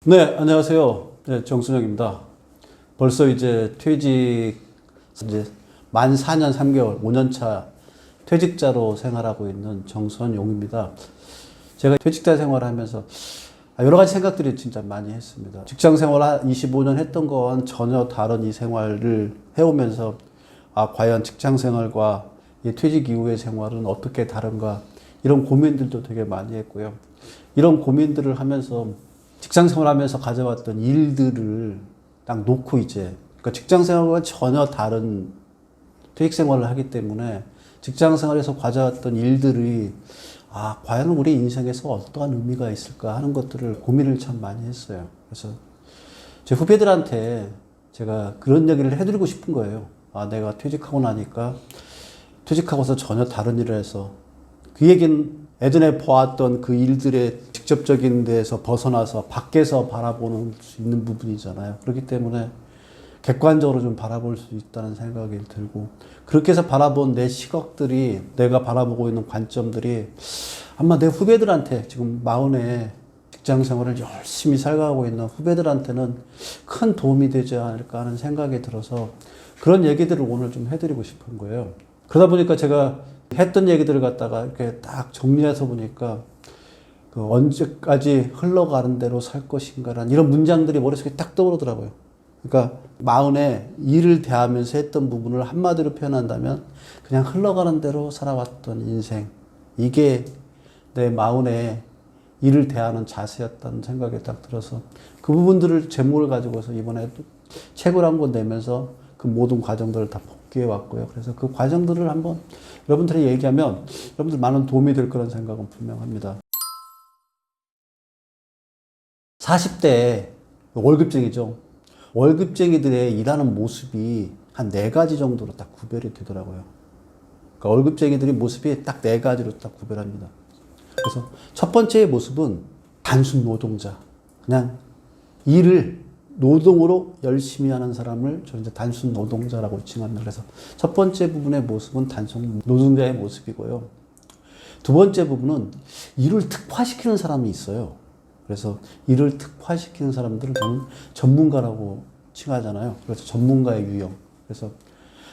네, 안녕하세요. 네, 정순영입니다. 벌써 이제 퇴직, 이제 만 4년 3개월, 5년차 퇴직자로 생활하고 있는 정순용입니다. 제가 퇴직자 생활을 하면서 여러 가지 생각들이 진짜 많이 했습니다. 직장 생활 25년 했던 건 전혀 다른 이 생활을 해오면서 과연 직장 생활과 이 퇴직 이후의 생활은 어떻게 다른가 이런 고민들도 되게 많이 했고요. 이런 고민들을 하면서 직장 생활하면서 가져왔던 일들을 딱 놓고 그러니까 직장 생활과 전혀 다른 퇴직 생활을 하기 때문에 직장 생활에서 가져왔던 일들이 과연 우리 인생에서 어떠한 의미가 있을까 하는 것들을 고민을 참 많이 했어요. 그래서 제 후배들한테 제가 그런 얘기를 해드리고 싶은 거예요. 내가 퇴직하고 나니까 퇴직하고서 전혀 다른 일을 해서 그 얘기는 예전에 보았던 그 일들의 직접적인 데에서 벗어나서 밖에서 바라보는 수 있는 부분이잖아요. 그렇기 때문에 객관적으로 좀 바라볼 수 있다는 생각이 들고, 그렇게 해서 바라본 내 시각들이, 내가 바라보고 있는 관점들이 아마 내 후배들한테, 지금 마흔에 직장 생활을 열심히 살아가고 있는 후배들한테는 큰 도움이 되지 않을까 하는 생각이 들어서 그런 얘기들을 오늘 좀 해드리고 싶은 거예요. 그러다 보니까 제가 했던 얘기들을 갖다가 이렇게 딱 정리해서 보니까 언제까지 흘러가는 대로 살 것인가라는 이런 문장들이 머릿속에 딱 떠오르더라고요. 그러니까 마흔에 일을 대하면서 했던 부분을 한마디로 표현한다면 그냥 흘러가는 대로 살아왔던 인생. 이게 내 마흔에 일을 대하는 자세였다는 생각이 딱 들어서 그 부분들을 제목을 가지고서 이번에 또 책을 한 권 내면서 그 모든 과정들을 다 복귀해 왔고요. 그래서 그 과정들을 한번 여러분들이 얘기하면 여러분들 많은 도움이 될 거라는 생각은 분명합니다. 40대 월급쟁이죠. 월급쟁이들의 일하는 모습이 한 4가지 정도로 딱 구별이 되더라고요. 그러니까 월급쟁이들의 모습이 딱 4가지로 딱 구별합니다. 그래서 첫 번째의 모습은 단순 노동자. 그냥 일을 노동으로 열심히 하는 사람을 저는 이제 단순 노동자라고 칭합니다. 그래서 첫 번째 부분의 모습은 단순 노동자의 모습이고요. 두 번째 부분은 일을 특화시키는 사람이 있어요. 그래서 일을 특화시키는 사람들을 저는 전문가라고 칭하잖아요. 그래서 전문가의 유형. 그래서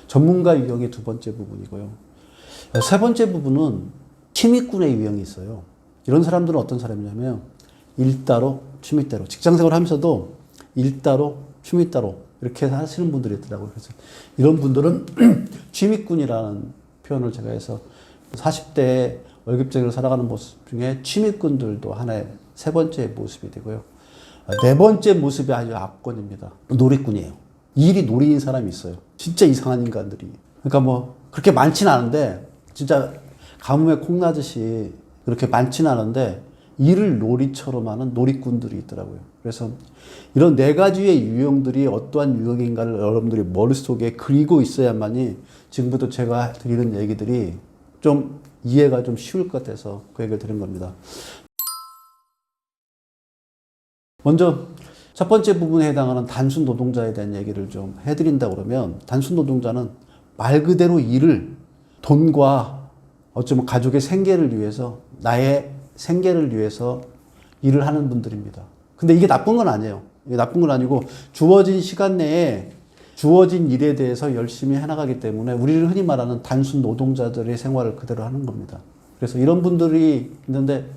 전문가 유형이 두 번째 부분이고요. 세 번째 부분은 취미꾼의 유형이 있어요. 이런 사람들은 어떤 사람이냐면 일 따로 취미 따로, 직장 생활 하면서도 일 따로 취미 따로 이렇게 하시는 분들이 있더라고요. 그래서 이런 분들은 취미꾼이라는 표현을 제가 해서 40대에 월급쟁이로 살아가는 모습 중에 취미꾼들도 하나의 세 번째 모습이 되고요. 네 번째 모습이 아주 압권입니다. 놀이꾼이에요. 일이 놀이인 사람이 있어요. 진짜 이상한 인간들이. 그러니까 뭐 그렇게 많지는 않은데 진짜 가뭄에 콩나듯이 그렇게 많지는 않은데 일을 놀이처럼 하는 놀이꾼들이 있더라고요. 그래서 이런 4가지의 유형들이 어떠한 유형인가를 여러분들이 머릿속에 그리고 있어야만이 지금부터 제가 드리는 얘기들이 좀 이해가 좀 쉬울 것 같아서 그 얘기를 드린 겁니다. 먼저 첫 번째 부분에 해당하는 단순 노동자에 대한 얘기를 좀 해드린다 그러면, 단순 노동자는 말 그대로 일을 돈과 어쩌면 가족의 생계를 위해서, 나의 생계를 위해서 일을 하는 분들입니다. 근데 이게 나쁜 건 아니에요. 이게 나쁜 건 아니고 주어진 시간 내에 주어진 일에 대해서 열심히 해나가기 때문에 우리를 흔히 말하는 단순 노동자들의 생활을 그대로 하는 겁니다. 그래서 이런 분들이 있는데,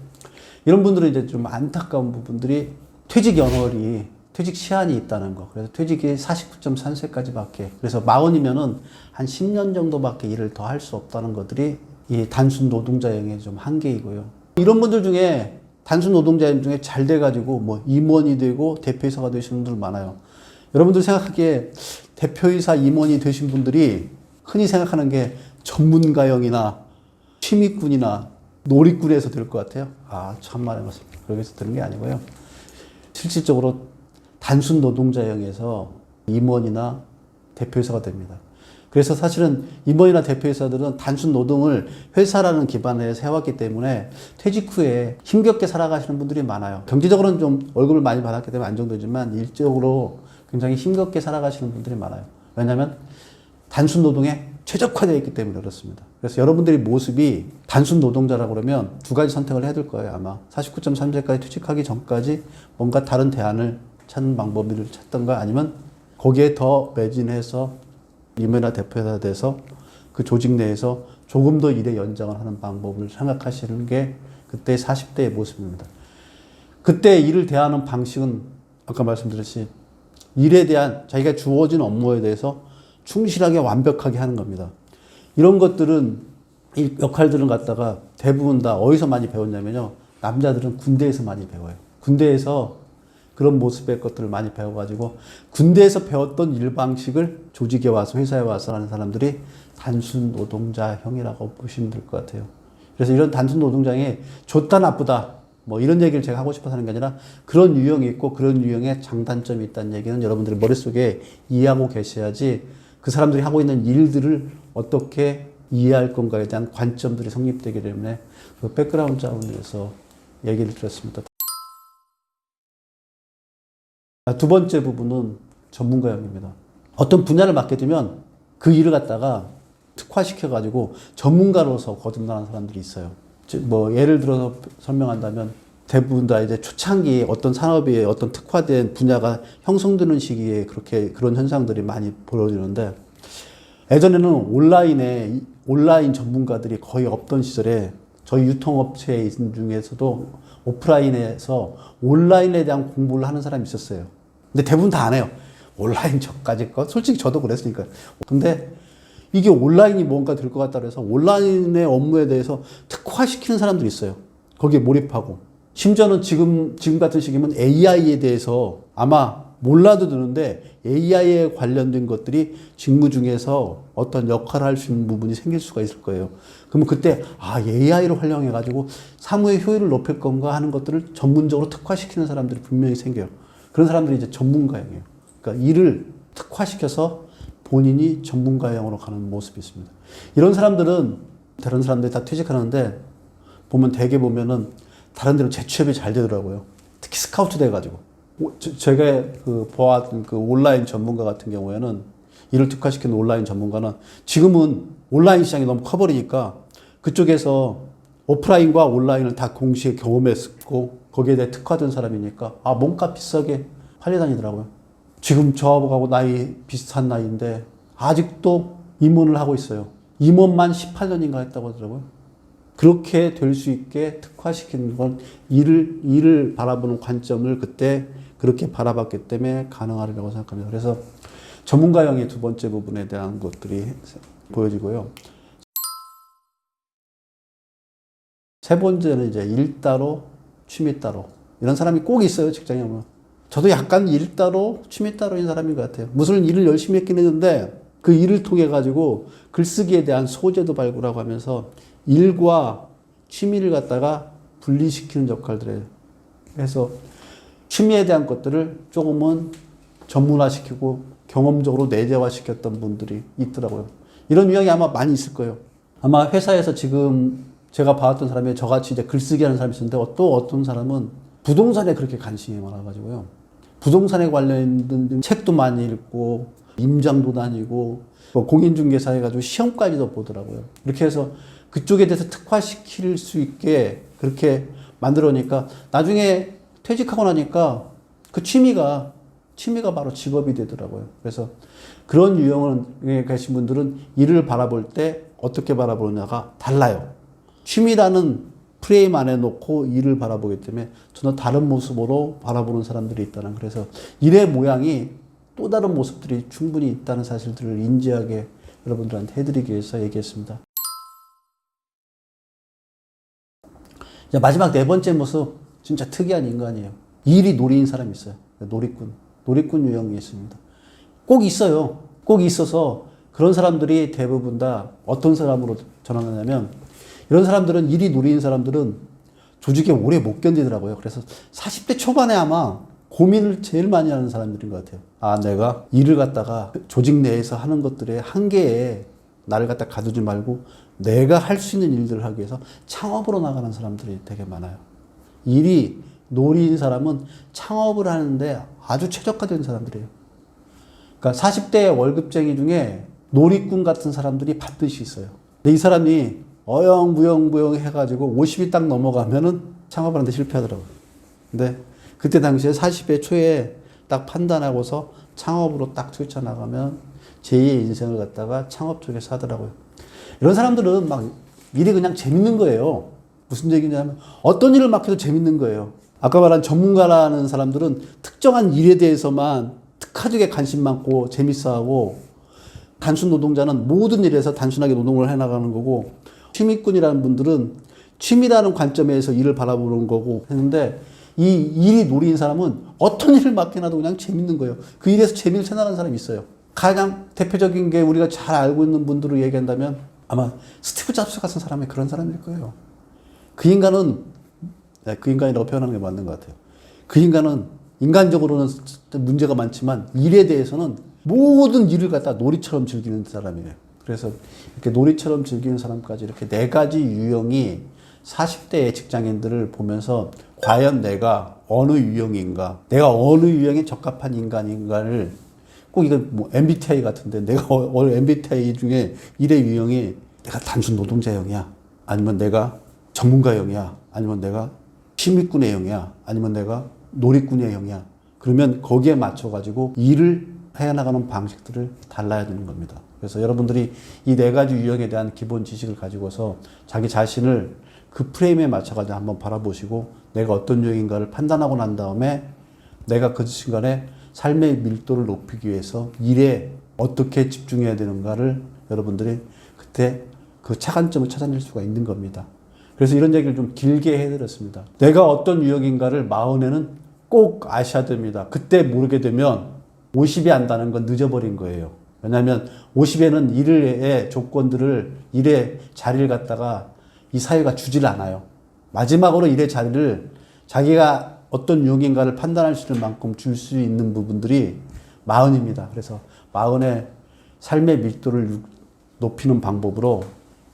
이런 분들은 이제 좀 안타까운 부분들이 퇴직 연월이, 퇴직 시한이 있다는 거. 그래서 퇴직이 49.3세까지밖에, 그래서 40이면은 한 10년 정도밖에 일을 더 할 수 없다는 것들이 이 단순 노동자형의 좀 한계이고요. 이런 분들 중에 단순 노동자형 중에 잘 돼가지고 뭐 임원이 되고 대표이사가 되시는 분들 많아요. 여러분들 생각하기에 대표이사 임원이 되신 분들이 흔히 생각하는 게 전문가형이나 취미꾼이나 놀이꾼에서 될 것 같아요. 참말인 것 같습니다. 그렇게 해서 되는 게 아니고요. 실질적으로 단순 노동자형에서 임원이나 대표이사가 됩니다. 그래서 사실은 임원이나 대표이사들은 단순 노동을 회사라는 기반에 세웠기 때문에 퇴직 후에 힘겹게 살아가시는 분들이 많아요. 경제적으로는 좀 월급을 많이 받았기 때문에 안정되지만 일적으로 굉장히 힘겹게 살아가시는 분들이 많아요. 왜냐하면 단순 노동에 최적화되어 있기 때문에 그렇습니다. 그래서 여러분들이 모습이 단순 노동자라고 그러면 두 가지 선택을 해야 될 거예요. 아마 49.3세까지 퇴직하기 전까지 뭔가 다른 대안을 찾는 방법을 찾던가 아니면 거기에 더 매진해서 임회나 대표가 돼서 그 조직 내에서 조금 더 일의 연장을 하는 방법을 생각하시는 게 그때 40대의 모습입니다. 그때 일을 대하는 방식은 아까 말씀드렸듯이 일에 대한 자기가 주어진 업무에 대해서 충실하게 완벽하게 하는 겁니다. 이런 것들은 이 역할들을 갖다가 대부분 다 어디서 많이 배웠냐면요. 남자들은 군대에서 많이 배워요. 군대에서 그런 모습의 것들을 많이 배워가지고 군대에서 배웠던 일 방식을 조직에 와서 회사에 와서 하는 사람들이 단순 노동자형이라고 보시면 될 것 같아요. 그래서 이런 단순 노동자형이 좋다 나쁘다 뭐 이런 얘기를 제가 하고 싶어서 하는 게 아니라 그런 유형이 있고 그런 유형의 장단점이 있다는 얘기는 여러분들이 머릿속에 이해하고 계셔야지 그 사람들이 하고 있는 일들을 어떻게 이해할 건가에 대한 관점들이 성립되기 때문에 그 백그라운드 차원에서 얘기를 드렸습니다. 두 번째 부분은 전문가형입니다. 어떤 분야를 맡게 되면 그 일을 갖다가 특화시켜가지고 전문가로서 거듭나는 사람들이 있어요. 뭐 예를 들어서 설명한다면 대부분 다 이제 초창기에 어떤 산업이 어떤 특화된 분야가 형성되는 시기에 그런 현상들이 많이 벌어지는데 예전에는 온라인 전문가들이 거의 없던 시절에 저희 유통업체에 있는 중에서도 오프라인에서 온라인에 대한 공부를 하는 사람이 있었어요. 근데 대부분 다 안 해요. 온라인 저까지 거. 솔직히 저도 그랬으니까. 근데 이게 온라인이 뭔가 될 것 같다 그래서 온라인의 업무에 대해서 특화시키는 사람들이 있어요. 거기에 몰입하고. 심지어는 지금 같은 시기면 AI에 대해서 아마 몰라도 되는데 AI에 관련된 것들이 직무 중에서 어떤 역할을 할 수 있는 부분이 생길 수가 있을 거예요. 그러면 그때 AI를 활용해가지고 사무의 효율을 높일 건가 하는 것들을 전문적으로 특화시키는 사람들이 분명히 생겨요. 그런 사람들이 이제 전문가형이에요. 그러니까 일을 특화시켜서 본인이 전문가형으로 가는 모습이 있습니다. 이런 사람들은 다른 사람들이 다 퇴직하는데 대개 보면은 다른 데로 재취업이 잘 되더라고요. 특히 스카우트 돼가지고. 제가 보았던 온라인 전문가 같은 경우에는 일을 특화시키는 온라인 전문가는 지금은 온라인 시장이 너무 커버리니까 그쪽에서 오프라인과 온라인을 다 동시에 경험했고 거기에 대해 특화된 사람이니까 몸값 비싸게 팔려다니더라고요. 지금 저하고 나이 비슷한 나이인데 아직도 임원을 하고 있어요. 임원만 18년인가 했다고 하더라고요. 그렇게 될 수 있게 특화시키는 건 일을 바라보는 관점을 그때 그렇게 바라봤기 때문에 가능하리라고 생각합니다. 그래서 전문가형의 두 번째 부분에 대한 것들이 보여지고요. 세 번째는 이제 일 따로 취미 따로 이런 사람이 꼭 있어요. 직장에 오면. 저도 약간 일 따로 취미 따로인 사람인 것 같아요. 무슨 일을 열심히 했긴 했는데 그 일을 통해 가지고 글쓰기에 대한 소재도 발굴하고 하면서 일과 취미를 갖다가 분리시키는 역할들을 해서 취미에 대한 것들을 조금은 전문화시키고 경험적으로 내재화시켰던 분들이 있더라고요. 이런 유형이 아마 많이 있을 거예요. 아마 회사에서 지금 제가 봐왔던 사람이 저같이 이제 글쓰기 하는 사람이 있었는데 또 어떤 사람은 부동산에 그렇게 관심이 많아가지고요. 부동산에 관련된 책도 많이 읽고 임장도 다니고 공인중개사 해가지고 시험까지도 보더라고요. 이렇게 해서 그쪽에 대해서 특화시킬 수 있게 그렇게 만들어 놓으니까 나중에 퇴직하고 나니까 그 취미가 바로 직업이 되더라고요. 그래서 그런 유형에 계신 분들은 일을 바라볼 때 어떻게 바라보느냐가 달라요. 취미라는 프레임 안에 놓고 일을 바라보기 때문에 저는 다른 모습으로 바라보는 사람들이 있다는, 그래서 일의 모양이 또 다른 모습들이 충분히 있다는 사실들을 인지하게 여러분들한테 해드리기 위해서 얘기했습니다. 이제 마지막 네 번째 모습, 진짜 특이한 인간이에요. 일이 놀이인 사람이 있어요. 놀이꾼 유형이 있습니다. 꼭 있어요. 꼭 있어서 그런 사람들이 대부분 다 어떤 사람으로 전환하냐면, 이런 사람들은, 일이 놀이인 사람들은 조직에 오래 못 견디더라고요. 그래서 40대 초반에 아마 고민을 제일 많이 하는 사람들인 것 같아요. 내가 일을 갖다가 조직 내에서 하는 것들의 한계에 나를 갖다 가두지 말고 내가 할 수 있는 일들을 하기 위해서 창업으로 나가는 사람들이 되게 많아요. 일이 놀이인 사람은 창업을 하는데 아주 최적화된 사람들이에요. 그러니까 40대 월급쟁이 중에 놀이꾼 같은 사람들이 반드시 있어요. 근데 이 사람이 어영부영 해가지고 50이 딱 넘어가면은 창업을 하는데 실패하더라고요. 근데 그때 당시에 40대 초에 딱 판단하고서 창업으로 딱 뛰쳐나가면 제2의 인생을 갖다가 창업 쪽에서 하더라고요. 이런 사람들은 막 일이 그냥 재밌는 거예요. 무슨 얘기냐면 어떤 일을 맡겨도 재밌는 거예요. 아까 말한 전문가라는 사람들은 특정한 일에 대해서만 특화되게 관심 많고 재밌어하고, 단순 노동자는 모든 일에서 단순하게 노동을 해나가는 거고, 취미꾼이라는 분들은 취미라는 관점에서 일을 바라보는 거고 했는데, 이 일이 놀이인 사람은 어떤 일을 맡겨놔도 그냥 재밌는 거예요. 그 일에서 재미를 찾아가는 사람이 있어요. 가장 대표적인 게 우리가 잘 알고 있는 분들을 얘기한다면 아마 스티브 잡스 같은 사람이 그런 사람일 거예요. 그 인간은, 그 인간이라고 표현하는 게 맞는 것 같아요. 그 인간은 인간적으로는 문제가 많지만 일에 대해서는 모든 일을 갖다 놀이처럼 즐기는 사람이에요. 그래서 이렇게 놀이처럼 즐기는 사람까지 이렇게 4가지 유형이 40대의 직장인들을 보면서 과연 내가 어느 유형인가, 내가 어느 유형에 적합한 인간인가를, 꼭 이건 뭐 MBTI 같은데 내가 MBTI 중에 일의 유형이 내가 단순 노동자형이야, 아니면 내가 전문가형이야, 아니면 내가 취미꾼의 형이야, 아니면 내가 놀이꾼의 형이야. 그러면 거기에 맞춰가지고 일을 해나가는 방식들을 달라야 되는 겁니다. 그래서 여러분들이 이 4가지 유형에 대한 기본 지식을 가지고서 자기 자신을 그 프레임에 맞춰가지고 한번 바라보시고, 내가 어떤 유형인가를 판단하고 난 다음에 내가 그 순간에 삶의 밀도를 높이기 위해서 일에 어떻게 집중해야 되는가를 여러분들이 그때 그 차관점을 찾아낼 수가 있는 겁니다. 그래서 이런 얘기를 좀 길게 해드렸습니다. 내가 어떤 유형인가를 40에는 꼭 아셔야 됩니다. 그때 모르게 되면 50이 안다는 건 늦어버린 거예요. 왜냐하면 50에는 일의 조건들을, 일의 자리를 갖다가 이 사회가 주질 않아요. 마지막으로 일의 자리를 자기가 어떤 유형인가를 판단할 수 있는 만큼 줄 수 있는 부분들이 40입니다. 그래서 40의 삶의 밀도를 높이는 방법으로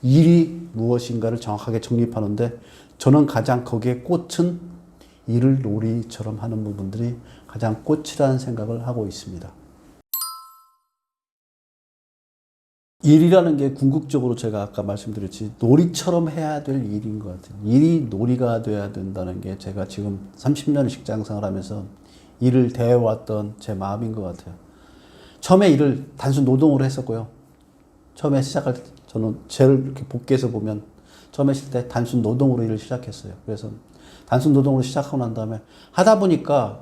일이 무엇인가를 정확하게 정립하는데, 저는 가장 거기에 꽂힌 일을 놀이처럼 하는 부분들이 가장 꽃이라는 생각을 하고 있습니다. 일이라는 게 궁극적으로 제가 아까 말씀드렸지 놀이처럼 해야 될 일인 것 같아요. 일이 놀이가 돼야 된다는 게 제가 지금 30년 직장 생활하면서 일을 대해왔던 제 마음인 것 같아요. 처음에 일을 단순 노동으로 했었고요. 처음에 시작할 때 저는 저를 이렇게 복귀해서 보면 처음에 했을 때 단순 노동으로 일을 시작했어요. 그래서 단순 노동으로 시작하고 난 다음에 하다 보니까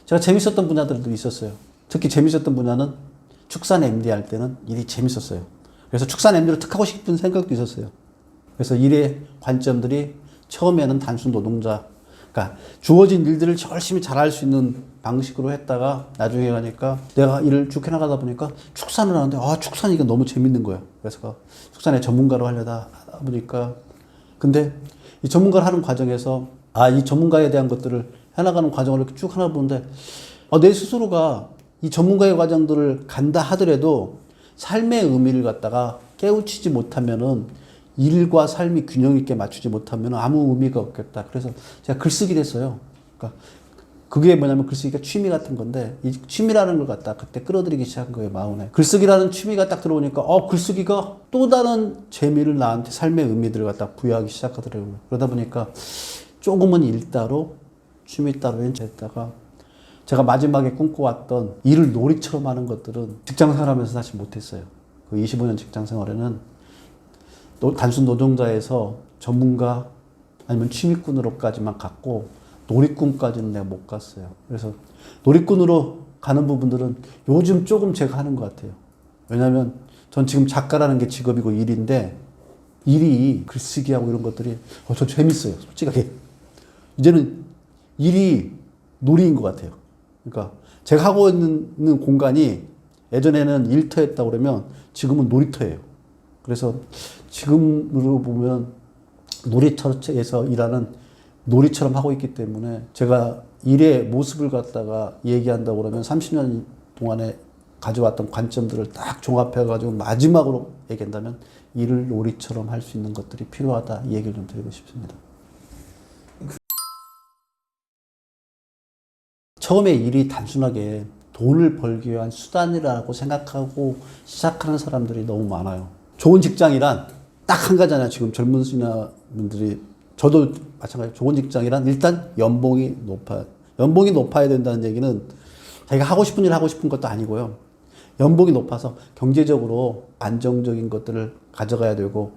제가 재밌었던 분야들도 있었어요. 특히 재밌었던 분야는 축산 MD 할 때는 일이 재밌었어요. 그래서 축산 MD로 특하고 싶은 생각도 있었어요. 그래서 일의 관점들이 처음에는 단순 노동자, 그러니까 주어진 일들을 열심히 잘할 수 있는 방식으로 했다가 나중에 가니까 내가 일을 쭉 해나가다 보니까 축산을 하는데 축산이 이게 너무 재밌는 거예요. 그래서 축산의 전문가로 하려다 보니까, 근데 이 전문가를 하는 과정에서 이 전문가에 대한 것들을 해나가는 과정을 이렇게 쭉 하나 보는데 내 스스로가 이 전문가의 과정들을 간다 하더라도 삶의 의미를 갖다가 깨우치지 못하면은, 일과 삶이 균형 있게 맞추지 못하면 아무 의미가 없겠다. 그래서 제가 글쓰기를 했어요. 그러니까 그게 뭐냐면 글쓰기가 취미 같은 건데, 이 취미라는 걸 갖다 그때 끌어들이기 시작한 거예요, 마음에. 글쓰기라는 취미가 딱 들어오니까 글쓰기가 또 다른 재미를 나한테, 삶의 의미들을 갖다 부여하기 시작하더라고요. 그러다 보니까 조금은 일 따로 취미 따로 했다가 제가 마지막에 꿈꿔왔던 일을 놀이처럼 하는 것들은 직장 생활하면서 사실 못했어요. 그 25년 직장 생활에는 단순 노동자에서 전문가 아니면 취미꾼으로까지만 갔고, 놀이꾼까지는 내가 못 갔어요. 그래서 놀이꾼으로 가는 부분들은 요즘 조금 제가 하는 것 같아요. 왜냐하면 전 지금 작가라는 게 직업이고 일인데, 일이 글쓰기하고 이런 것들이 저 재밌어요, 솔직하게. 이제는 일이 놀이인 것 같아요. 그러니까 제가 하고 있는 공간이 예전에는 일터였다고 그러면 지금은 놀이터예요. 그래서 지금으로 보면 놀이터에서 일하는 놀이처럼 하고 있기 때문에, 제가 일의 모습을 갖다가 얘기한다고 그러면 30년 동안에 가져왔던 관점들을 딱 종합해가지고 마지막으로 얘기한다면 일을 놀이처럼 할 수 있는 것들이 필요하다, 이 얘기를 좀 드리고 싶습니다. 처음에 일이 단순하게 돈을 벌기 위한 수단이라고 생각하고 시작하는 사람들이 너무 많아요. 좋은 직장이란 딱 한 가지잖아요. 지금 젊은 분들이, 저도 마찬가지로 좋은 직장이란 일단 연봉이 높아야 된다는 얘기는 자기가 하고 싶은 일 하고 싶은 것도 아니고요. 연봉이 높아서 경제적으로 안정적인 것들을 가져가야 되고,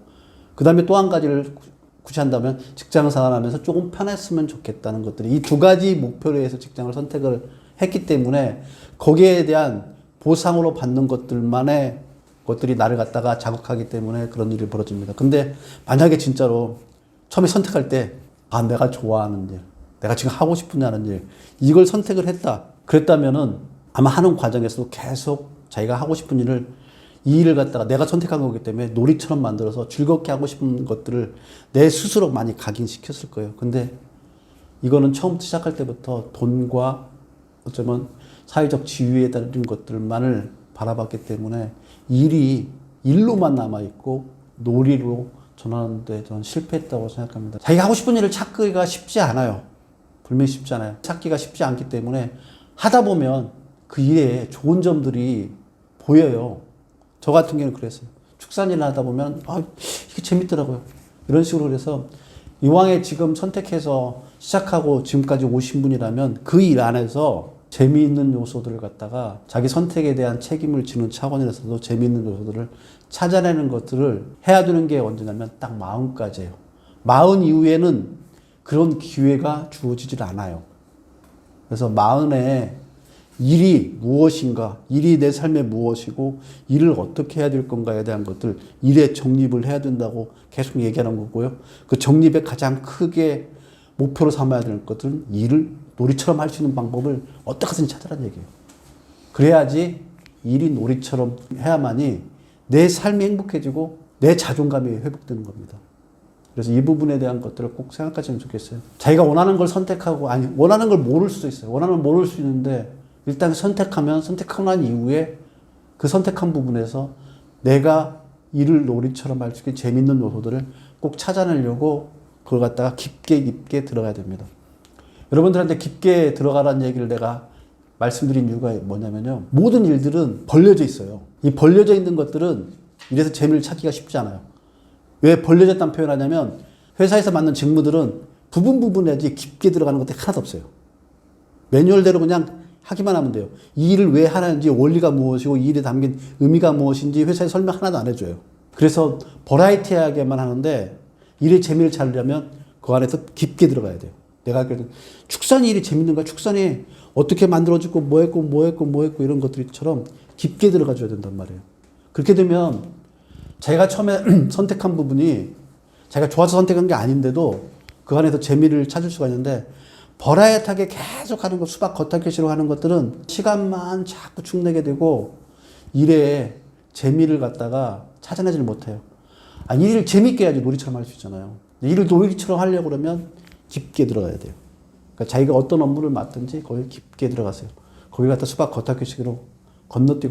그 다음에 또 한 가지를 구시한다면 직장 생활하면서 조금 편했으면 좋겠다는 것들이, 이 두 가지 목표로 해서 직장을 선택을 했기 때문에 거기에 대한 보상으로 받는 것들만의 것들이 나를 갖다가 자극하기 때문에 그런 일이 벌어집니다. 근데 만약에 진짜로 처음에 선택할 때, 아, 내가 좋아하는 일, 내가 지금 하고 싶은 하는 일, 이걸 선택을 했다. 그랬다면은 아마 하는 과정에서도 계속 자기가 하고 싶은 일을, 이 일을 갖다가 내가 선택한 거기 때문에 놀이처럼 만들어서 즐겁게 하고 싶은 것들을 내 스스로 많이 각인시켰을 거예요. 근데 이거는 처음부터 시작할 때부터 돈과 어쩌면 사회적 지위에 따른 것들만을 바라봤기 때문에 일이 일로만 남아있고 놀이로 전환하는데 저는 실패했다고 생각합니다. 자기가 하고 싶은 일을 찾기가 쉽지 않아요. 분명히 쉽지 않아요. 찾기가 쉽지 않기 때문에 하다 보면 그 일에 좋은 점들이 보여요. 저 같은 경우는 그랬어요. 축산일을 하다 보면 이게 재밌더라고요. 이런 식으로. 그래서 이왕에 지금 선택해서 시작하고 지금까지 오신 분이라면 그 일 안에서 재미있는 요소들을 갖다가 자기 선택에 대한 책임을 지는 차원에서도 재미있는 요소들을 찾아내는 것들을 해야 되는 게 언제냐면 딱 40까지예요. 40 이후에는 그런 기회가 주어지질 않아요. 그래서 40에 일이 무엇인가, 일이 내 삶에 무엇이고 일을 어떻게 해야 될 건가에 대한 것들, 일에 정립을 해야 된다고 계속 얘기하는 거고요. 그 정립의 가장 크게 목표로 삼아야 될 것들은 일을 놀이처럼 할 수 있는 방법을 어떻게 하든지 찾으라는 얘기예요. 그래야지 일이 놀이처럼 해야만이 내 삶이 행복해지고 내 자존감이 회복되는 겁니다. 그래서 이 부분에 대한 것들을 꼭 생각하시면 좋겠어요. 자기가 원하는 걸 선택하고, 아니, 원하는 걸 모를 수도 있어요. 원하는 걸 모를 수 있는데, 일단 선택하고 난 이후에 그 선택한 부분에서 내가 일을 놀이처럼 할 수 있게 재밌는 요소들을 꼭 찾아내려고 그걸 갖다가 깊게 들어가야 됩니다. 여러분들한테 깊게 들어가라는 얘기를 내가 말씀드린 이유가 뭐냐면요. 모든 일들은 벌려져 있어요. 이 벌려져 있는 것들은 이래서 재미를 찾기가 쉽지 않아요. 왜 벌려졌다는 표현을 하냐면 회사에서 맡는 직무들은 부분에지 깊게 들어가는 것들이 하나도 없어요. 매뉴얼대로 그냥 하기만 하면 돼요. 이 일을 왜 하는지, 원리가 무엇이고 이 일에 담긴 의미가 무엇인지 회사에 설명 하나도 안 해줘요. 그래서 버라이티하게만 하는데 일의 재미를 찾으려면 그 안에서 깊게 들어가야 돼요. 내가 그래도 축산이 일이 재밌는 거야. 축산이 어떻게 만들어지고 뭐 했고 이런 것들처럼 깊게 들어가 줘야 된단 말이에요. 그렇게 되면 자기가 처음에 선택한 부분이 자기가 좋아서 선택한 게 아닌데도 그 안에서 재미를 찾을 수가 있는데, 버라이어티하게 계속 하는 것, 수박 겉핥기식으로 하는 것들은 시간만 자꾸 축내게 되고 일에 재미를 갖다가 찾아내지를 못해요. 일을 재밌게 해야지 놀이처럼 할 수 있잖아요. 일을 놀이처럼 하려고 그러면 깊게 들어가야 돼요. 그러니까 자기가 어떤 업무를 맡든지 거기 깊게 들어가세요. 거기 갖다 수박 겉핥기식으로 건너뛰기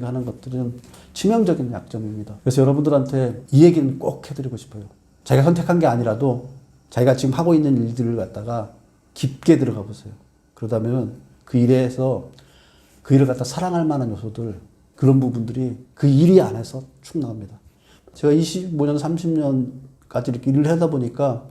하는 것들은 치명적인 약점입니다. 그래서 여러분들한테 이 얘기는 꼭 해드리고 싶어요. 자기가 선택한 게 아니라도 자기가 지금 하고 있는 일들을 갖다가 깊게 들어가 보세요. 그러다면 그 일에서 그 일을 갖다 사랑할 만한 요소들, 그런 부분들이 그 일이 안에서 축 나옵니다. 제가 25년, 30년까지 이렇게 일을 하다 보니까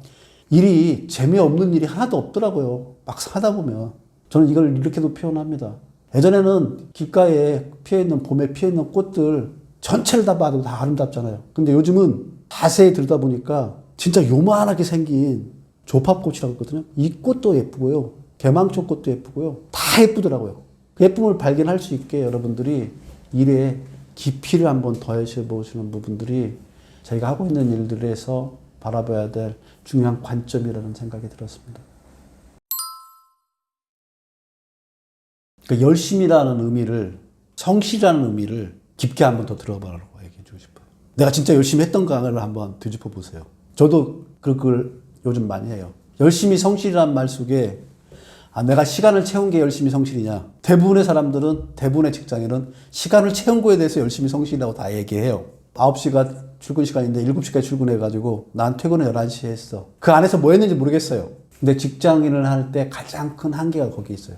일이 재미없는 일이 하나도 없더라고요. 막상 하다 보면. 저는 이걸 이렇게도 표현합니다. 예전에는 길가에 피어있는, 봄에 피어있는 꽃들 전체를 다 봐도 다 아름답잖아요. 근데 요즘은 자세히 들여다보니까 진짜 요만하게 생긴 조팝꽃이라고 있거든요. 이 꽃도 예쁘고요. 개망초 꽃도 예쁘고요. 다 예쁘더라고요. 그 예쁨을 발견할 수 있게 여러분들이 일에 깊이를 한번 더해서 보시는 부분들이 저희가 하고 있는 일들에서 바라봐야 될 중요한 관점이라는 생각이 들었습니다. 그러니까 열심이라는 의미를, 성실이라는 의미를 깊게 한번 더 들어보라고 얘기해 주고 싶어요. 내가 진짜 열심히 했던 강을 한번 되짚어 보세요. 저도 그걸 요즘 많이 해요. 열심히 성실이라는 말 속에 내가 시간을 채운 게 열심히 성실이냐. 대부분의 사람들은, 대부분의 직장인은 시간을 채운 거에 대해서 열심히 성실이라고 다 얘기해요. 9시가 출근 시간인데 7시까지 출근해가지고 난 퇴근을 11시에 했어. 그 안에서 뭐 했는지 모르겠어요. 근데 직장인을 할 때 가장 큰 한계가 거기 있어요.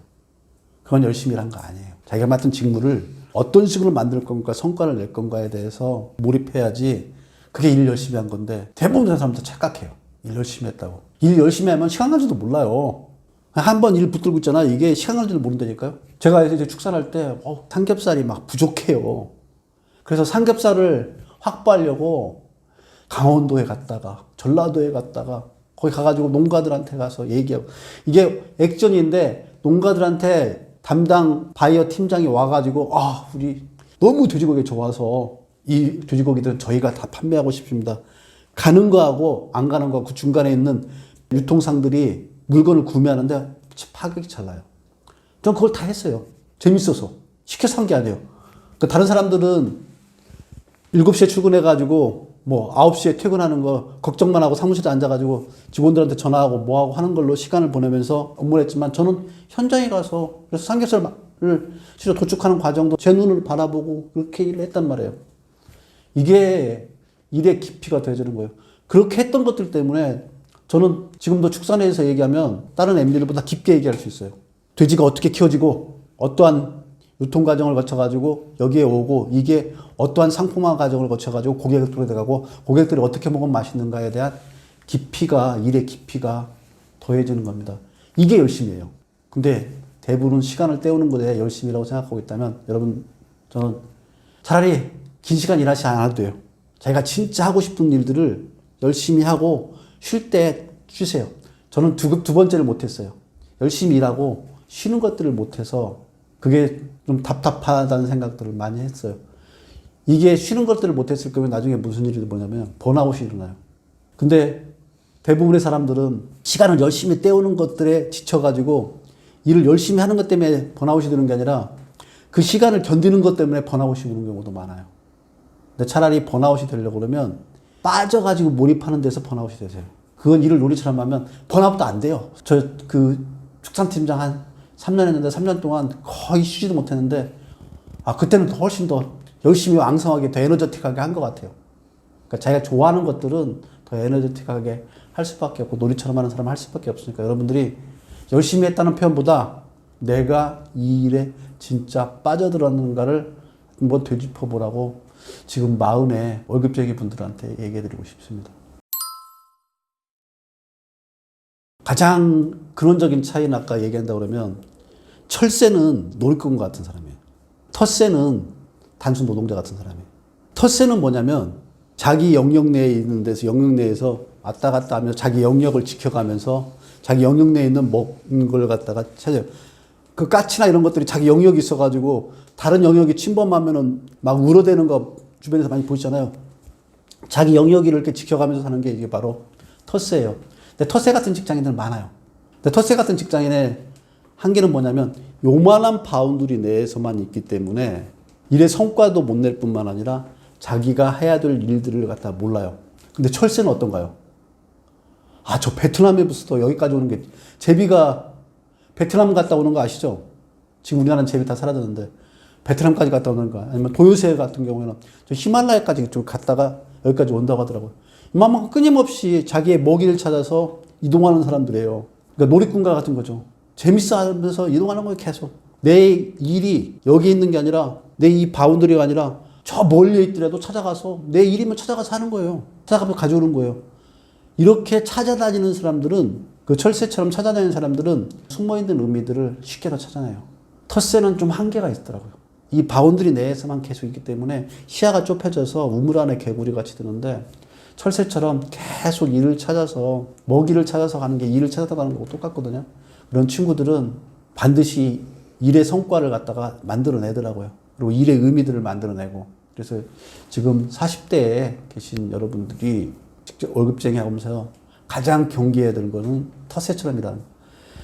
그건 열심히 일한 거 아니에요. 자기가 맡은 직무를 어떤 식으로 만들 건가, 성과를 낼 건가에 대해서 몰입해야지 그게 일 열심히 한 건데 대부분의 사람들 착각해요. 일 열심히 했다고. 일 열심히 하면 시간 간 줄도 몰라요. 한 번 일 붙들고 있잖아. 이게 시간 간 줄 모른다니까요. 제가 이제 축산할 때 삼겹살이 막 부족해요. 그래서 삼겹살을 확보하려고 강원도에 갔다가 전라도에 갔다가 거기 가가지고 농가들한테 가서 얘기하고 이게 액션인데 농가들한테 담당 바이어 팀장이 와가지고 우리 너무 돼지고기 좋아서 이 돼지고기들은 저희가 다 판매하고 싶습니다. 가는 거하고 안 가는 거하고 그 중간에 있는 유통상들이 물건을 구매하는데 파격이 잘 나요. 전 그걸 다 했어요. 재밌어서. 시켜서 한 게 아니에요. 그러니까 다른 사람들은 7시에 출근해가지고 9시에 퇴근하는 거 걱정만 하고 사무실에 앉아가지고 직원들한테 전화하고 뭐하고 하는 걸로 시간을 보내면서 업무를 했지만 저는 현장에 가서 그래서 삼겹살을 실제 도축하는 과정도 제 눈을 바라보고 그렇게 일을 했단 말이에요. 이게 일의 깊이가 되어지는 거예요. 그렇게 했던 것들 때문에 저는 지금도 축산에서 얘기하면 다른 MD들보다 깊게 얘기할 수 있어요. 돼지가 어떻게 키워지고 어떠한 유통 과정을 거쳐가지고 여기에 오고 이게 어떠한 상품화 과정을 거쳐가지고 고객들에 들어가고 고객들이 어떻게 먹으면 맛있는가에 대한 깊이가, 일의 깊이가 더해지는 겁니다. 이게 열심이에요. 근데 대부분 시간을 때우는 것에 열심이라고 생각하고 있다면 여러분 저는 차라리 긴 시간 일하지 않아도 돼요. 자기가 진짜 하고 싶은 일들을 열심히 하고 쉴 때 쉬세요. 저는 두 번째를 못했어요. 열심히 일하고 쉬는 것들을 못해서 그게 좀 답답하다는 생각들을 많이 했어요. 이게 쉬는 것들을 못했을 거면 나중에 무슨 일이 뭐냐면 번아웃이 일어나요. 근데 대부분의 사람들은 시간을 열심히 때우는 것들에 지쳐가지고 일을 열심히 하는 것 때문에 번아웃이 드는 게 아니라 그 시간을 견디는 것 때문에 번아웃이 오는 경우도 많아요. 근데 차라리 번아웃이 되려고 그러면 빠져가지고 몰입하는 데서 번아웃이 되세요. 그건 일을 놀이처럼 하면 번아웃도 안 돼요. 저 축산팀장 한 3년 했는데 3년 동안 거의 쉬지도 못했는데 그때는 훨씬 더 열심히 왕성하게 더 에너제틱하게 한 것 같아요. 그러니까 자기가 좋아하는 것들은 더 에너제틱하게 할 수밖에 없고 놀이처럼 하는 사람은 할 수밖에 없으니까 여러분들이 열심히 했다는 표현보다 내가 이 일에 진짜 빠져들었는가를 한번 되짚어 보라고 지금 40의 월급쟁이 분들한테 얘기해 드리고 싶습니다. 가장 근원적인 차이는 아까 얘기한다 그러면 철새는 놀이꾼과 같은 사람이에요. 텃새는 단순 노동자 같은 사람이에요. 텃새는 뭐냐면 자기 영역 내에 있는 데서 영역 내에서 왔다 갔다 하면서 자기 영역을 지켜가면서 자기 영역 내에 있는 먹는 걸 갖다가 찾아요. 그 까치나 이런 것들이 자기 영역이 있어가지고 다른 영역이 침범하면은 막 울어대는 거 주변에서 많이 보시잖아요. 자기 영역을 이렇게 지켜가면서 사는 게 이게 바로 텃새예요. 근데 텃새 같은 직장인들 많아요. 근데 텃새 같은 직장인의 한계는 뭐냐면 요만한 바운드리 내에서만 있기 때문에 일의 성과도 못 낼 뿐만 아니라 자기가 해야 될 일들을 갖다 몰라요. 근데 철새는 어떤가요? 저 베트남에부터 여기까지 오는 게 제비가 베트남 갔다 오는 거 아시죠? 지금 우리나라는 제비 다 사라졌는데 베트남까지 갔다 오는 거 아니면 도요새 같은 경우에는 저 히말라야까지 좀 갔다가 여기까지 온다고 하더라고요. 이만큼 끊임없이 자기의 먹이를 찾아서 이동하는 사람들이에요. 그러니까 놀이꾼과 같은 거죠. 재밌어 하면서 이동하는 거예요, 계속. 내 일이 여기 있는 게 아니라 내 이 바운드리가 아니라 저 멀리 있더라도 찾아가서 내 일이면 찾아가서 하는 거예요. 찾아가서 가져오는 거예요. 이렇게 찾아다니는 사람들은 그 철새처럼 찾아다니는 사람들은 숨어있는 의미들을 쉽게 더 찾아내요. 텃새는 좀 한계가 있더라고요. 이 바운드리 내에서만 계속 있기 때문에 시야가 좁혀져서 우물 안에 개구리 같이 드는데 철새처럼 계속 일을 찾아서 먹이를 찾아서 가는 게 일을 찾아서 가는 거고 똑같거든요. 그런 친구들은 반드시 일의 성과를 갖다가 만들어내더라고요. 그리고 일의 의미들을 만들어내고. 그래서 지금 40대에 계신 여러분들이 직접 월급쟁이 하면서 가장 경계해야 되는 거는 텃새처럼 일하는.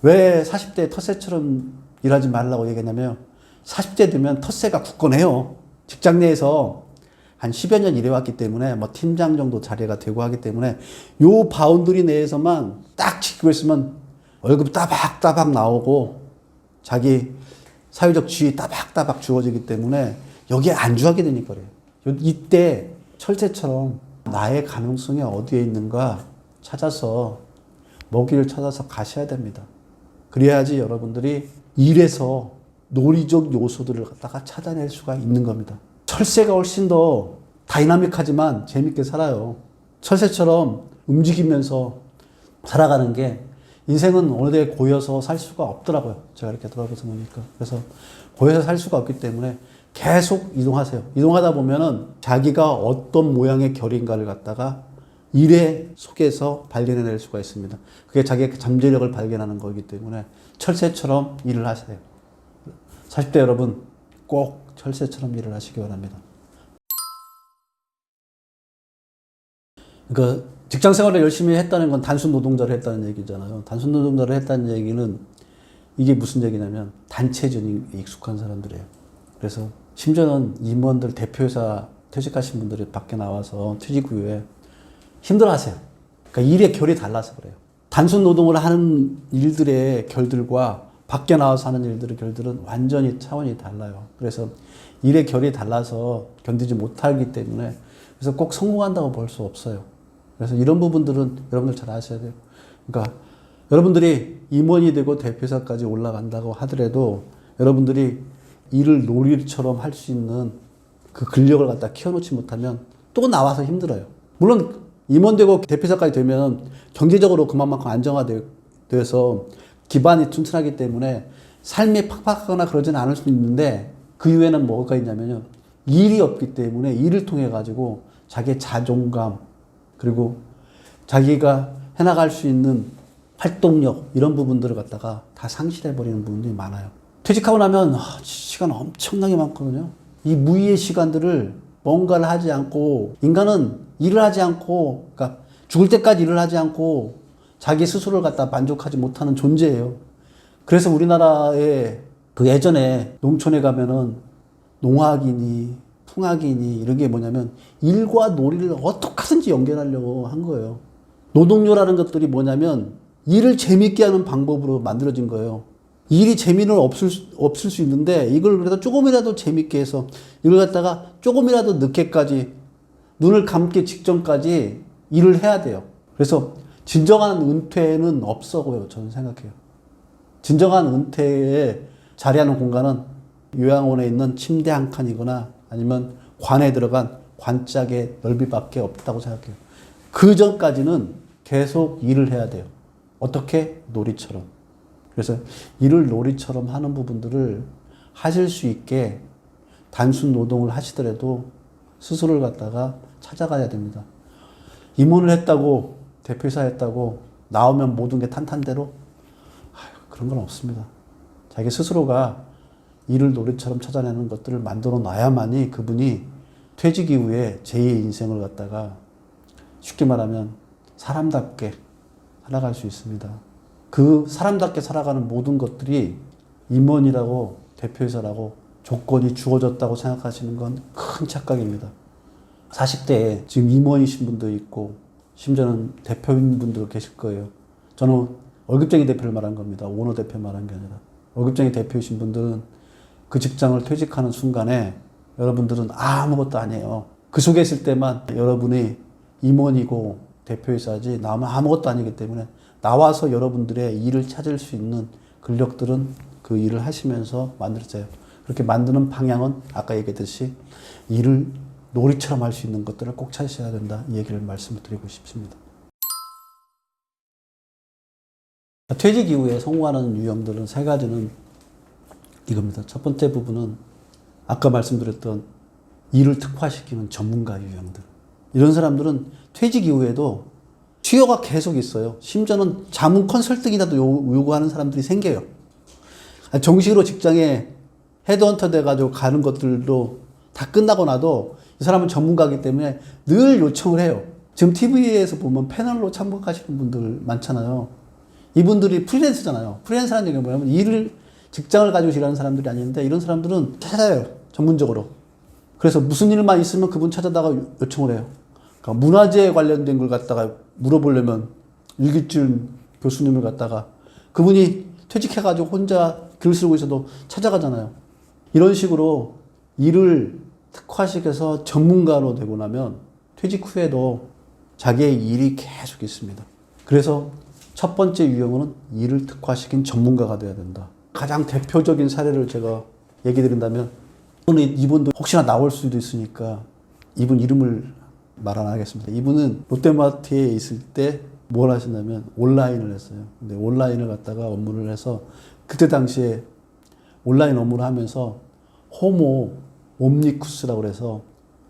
왜 40대에 텃새처럼 일하지 말라고 얘기했냐면 40대 되면 텃새가 굳건해요. 직장 내에서 한 10여 년 일해왔기 때문에 팀장 정도 자리가 되고 하기 때문에 요 바운드리 내에서만 딱 지키고 있으면 월급 따박따박 나오고 자기 사회적 지위 따박따박 주어지기 때문에 여기에 안주하게 되니까 그래요. 이때 철새처럼 나의 가능성이 어디에 있는가 찾아서 먹이를 찾아서 가셔야 됩니다. 그래야지 여러분들이 일에서 논리적 요소들을 갖다가 찾아낼 수가 있는 겁니다. 철새가 훨씬 더 다이나믹하지만 재밌게 살아요. 철새처럼 움직이면서 살아가는 게 인생은 어느 데 고여서 살 수가 없더라고요. 제가 이렇게 돌아보서 보니까. 그래서 고여서 살 수가 없기 때문에 계속 이동하세요. 이동하다 보면은 자기가 어떤 모양의 결인가를 갖다가 일의 속에서 발견해낼 수가 있습니다. 그게 자기의 잠재력을 발견하는 거기 때문에 철새처럼 일을 하세요. 40대 여러분 꼭 철새처럼 일을 하시기 바랍니다. 그러니까 직장 생활을 열심히 했다는 건 단순 노동자를 했다는 얘기잖아요. 단순 노동자를 했다는 얘기는 이게 무슨 얘기냐면 단체전에 익숙한 사람들이에요. 그래서 심지어는 임원들 대표이사 퇴직하신 분들이 밖에 나와서 퇴직 후에 힘들어하세요. 그러니까 일의 결이 달라서 그래요. 단순 노동을 하는 일들의 결들과 밖에 나와서 하는 일들의 결들은 완전히 차원이 달라요. 그래서 일의 결이 달라서 견디지 못하기 때문에 그래서 꼭 성공한다고 볼 수 없어요. 그래서 이런 부분들은 여러분들 잘 아셔야 돼요. 그러니까 여러분들이 임원이 되고 대표이사까지 올라간다고 하더라도 여러분들이 일을 놀이처럼 할 수 있는 그 근력을 갖다 키워놓지 못하면 또 나와서 힘들어요. 물론 임원 되고 대표이사까지 되면 경제적으로 그만큼 안정화돼서 기반이 튼튼하기 때문에 삶이 팍팍하거나 그러지는 않을 수 있는데 그 이후에는 뭐가 있냐면요. 일이 없기 때문에 일을 통해 가지고 자기의 자존감 그리고 자기가 해나갈 수 있는 활동력 이런 부분들을 갖다가 다 상실해버리는 부분들이 많아요. 퇴직하고 나면 시간 엄청나게 많거든요. 이 무의의 시간들을 뭔가를 하지 않고 인간은 일을 하지 않고 그러니까 죽을 때까지 일을 하지 않고 자기 스스로를 갖다 만족하지 못하는 존재예요. 그래서 우리나라에 그 예전에 농촌에 가면은 농학이니 풍학이니 이런 게 뭐냐면 일과 놀이를 어떻게 하든지 연결하려고 한 거예요. 노동요라는 것들이 뭐냐면 일을 재밌게 하는 방법으로 만들어진 거예요. 일이 재미는 없을 수 있는데 이걸 그래도 조금이라도 재밌게 해서 이걸 갖다가 조금이라도 늦게까지 눈을 감기 직전까지 일을 해야 돼요. 그래서 진정한 은퇴는 없어고요. 저는 생각해요. 진정한 은퇴에 자리하는 공간은 요양원에 있는 침대 한 칸이거나 아니면 관에 들어간 관짝의 넓이밖에 없다고 생각해요. 그 전까지는 계속 일을 해야 돼요. 어떻게? 놀이처럼. 그래서 일을 놀이처럼 하는 부분들을 하실 수 있게 단순 노동을 하시더라도 스스로를 갖다가 찾아가야 됩니다. 임원을 했다고 대표이사 했다고 나오면 모든 게 탄탄대로 그런 건 없습니다. 자기 스스로가 일을 놀이처럼 찾아내는 것들을 만들어 놔야만이 그분이 퇴직 이후에 제2의 인생을 갖다가 쉽게 말하면 사람답게 살아갈 수 있습니다. 그 사람답게 살아가는 모든 것들이 임원이라고 대표이사라고 조건이 주어졌다고 생각하시는 건 큰 착각입니다. 40대에 지금 임원이신 분도 있고 심지어는 대표인 분도 계실 거예요. 저는 월급쟁이 대표를 말한 겁니다. 오너 대표 말한 게 아니라. 월급쟁이 대표이신 분들은 그 직장을 퇴직하는 순간에 여러분들은 아무것도 아니에요. 그 속에 있을 때만 여러분이 임원이고 대표이사지 나오면 아무것도 아니기 때문에 나와서 여러분들의 일을 찾을 수 있는 근력들은 그 일을 하시면서 만들어져요. 그렇게 만드는 방향은 아까 얘기했듯이 일을 놀이처럼 할 수 있는 것들을 꼭 찾으셔야 된다. 이 얘기를 말씀드리고 싶습니다. 퇴직 이후에 성공하는 유형들은 세 가지는 이겁니다. 첫 번째 부분은 아까 말씀드렸던 일을 특화시키는 전문가 유형들. 이런 사람들은 퇴직 이후에도 수요가 계속 있어요. 심지어는 자문 컨설팅이라도 요구하는 사람들이 생겨요. 정식으로 직장에 헤드헌터 돼가지고 가는 것들도 다 끝나고 나도 이 사람은 전문가이기 때문에 늘 요청을 해요. 지금 TV에서 보면 패널로 참석하시는 분들 많잖아요. 이분들이 프리랜서잖아요. 프리랜서라는 얘기가 뭐냐면 직장을 가지고 일하는 사람들이 아닌데 이런 사람들은 찾아요. 전문적으로. 그래서 무슨 일만 있으면 그분 찾아다가 요청을 해요. 그러니까 문화재에 관련된 걸 갖다가 물어보려면 일기준 교수님을 갖다가 그분이 퇴직해가지고 혼자 글 쓰고 있어도 찾아가잖아요. 이런 식으로 일을 특화시켜서 전문가로 되고 나면 퇴직 후에도 자기의 일이 계속 있습니다. 그래서 첫 번째 유형은 일을 특화시킨 전문가가 돼야 된다. 가장 대표적인 사례를 제가 얘기 드린다면, 이분도 혹시나 나올 수도 있으니까 이분 이름을 말 안 하겠습니다. 이분은 롯데마트에 있을 때 뭘 하셨냐면 온라인을 했어요. 근데 온라인을 갖다가 업무를 해서 그때 당시에 온라인 업무를 하면서 호모 옴니쿠스라고 그래서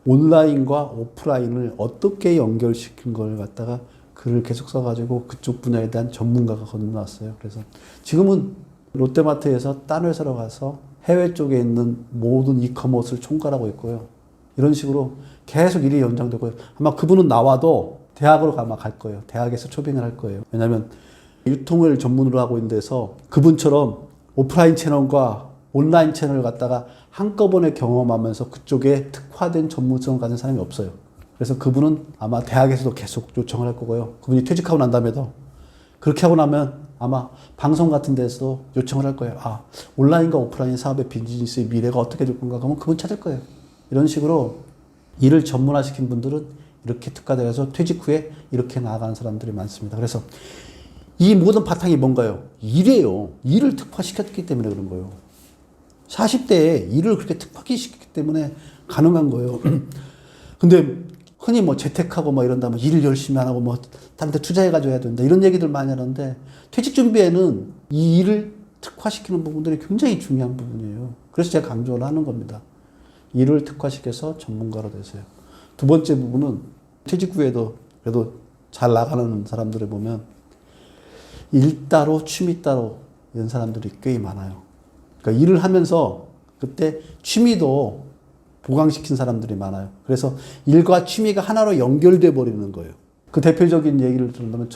온라인과 오프라인을 어떻게 연결시킨 걸 갖다가 글을 계속 써가지고 그쪽 분야에 대한 전문가가 건너왔어요. 그래서 지금은 롯데마트에서 딴 회사로 가서 해외 쪽에 있는 모든 이커머스를 총괄하고 있고요. 이런 식으로 계속 일이 연장되고요. 아마 그분은 나와도 대학으로 아마 갈 거예요. 대학에서 초빙을 할 거예요. 왜냐하면 유통을 전문으로 하고 있는 데서 그분처럼 오프라인 채널과 온라인 채널을 갖다가 한꺼번에 경험하면서 그쪽에 특화된 전문성을 가진 사람이 없어요. 그래서 그분은 아마 대학에서도 계속 요청을 할 거고요. 그분이 퇴직하고 난 다음에도 그렇게 하고 나면 아마 방송 같은 데서 요청을 할 거예요. 아, 온라인과 오프라인 사업의 비즈니스의 미래가 어떻게 될 건가? 그러면 그분 찾을 거예요. 이런 식으로 일을 전문화시킨 분들은 이렇게 특화되어서 퇴직 후에 이렇게 나아가는 사람들이 많습니다. 그래서 이 모든 바탕이 뭔가요? 일이에요. 일을 특화시켰기 때문에 그런 거예요. 40대에 일을 그렇게 특화시켰기 때문에 가능한 거예요. 근데 흔히 뭐 재택하고 뭐 이런다면 일을 열심히 안 하고 뭐 다른 데 투자해가지고 해야 된다. 이런 얘기들 많이 하는데 퇴직 준비에는 이 일을 특화시키는 부분들이 굉장히 중요한 부분이에요. 그래서 제가 강조를 하는 겁니다. 일을 특화시켜서 전문가로 되세요. 두 번째 부분은 퇴직 후에도 그래도 잘 나가는 사람들을 보면 일 따로 취미 따로 이런 사람들이 꽤 많아요. 그러니까 일을 하면서 그때 취미도 보강시킨 사람들이 많아요. 그래서 일과 취미가 하나로 연결돼 버리는 거예요. 그 대표적인 얘기를 들은다면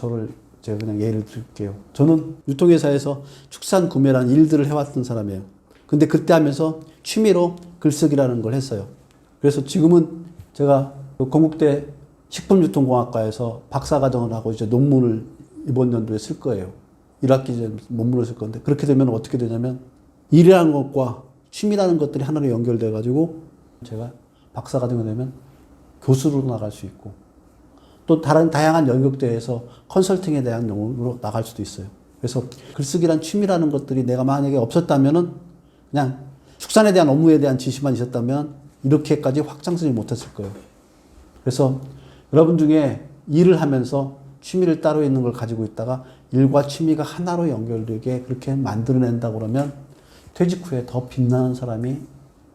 제가 그냥 예를 들게요. 저는 유통회사에서 축산 구매라는 일들을 해왔던 사람이에요. 근데 그때 하면서 취미로 글쓰기라는 걸 했어요. 그래서 지금은 제가 건국대 식품유통공학과에서 박사과정을 하고 이제 논문을 이번 연도에 쓸 거예요. 1학기 이제 논문을 쓸 건데 그렇게 되면 어떻게 되냐면 일이라는 것과 취미라는 것들이 하나로 연결돼 가지고 제가 박사과정이 되면 교수로 나갈 수 있고 또 다른 다양한 영역대에서 컨설팅에 대한 영역으로 나갈 수도 있어요. 그래서 글쓰기란 취미라는 것들이 내가 만약에 없었다면은 그냥 축산에 대한 업무에 대한 지시만 있었다면 이렇게까지 확장되지 못했을 거예요. 그래서 여러분 중에 일을 하면서 취미를 따로 있는 걸 가지고 있다가 일과 취미가 하나로 연결되게 그렇게 만들어낸다고 그러면 퇴직 후에 더 빛나는 사람이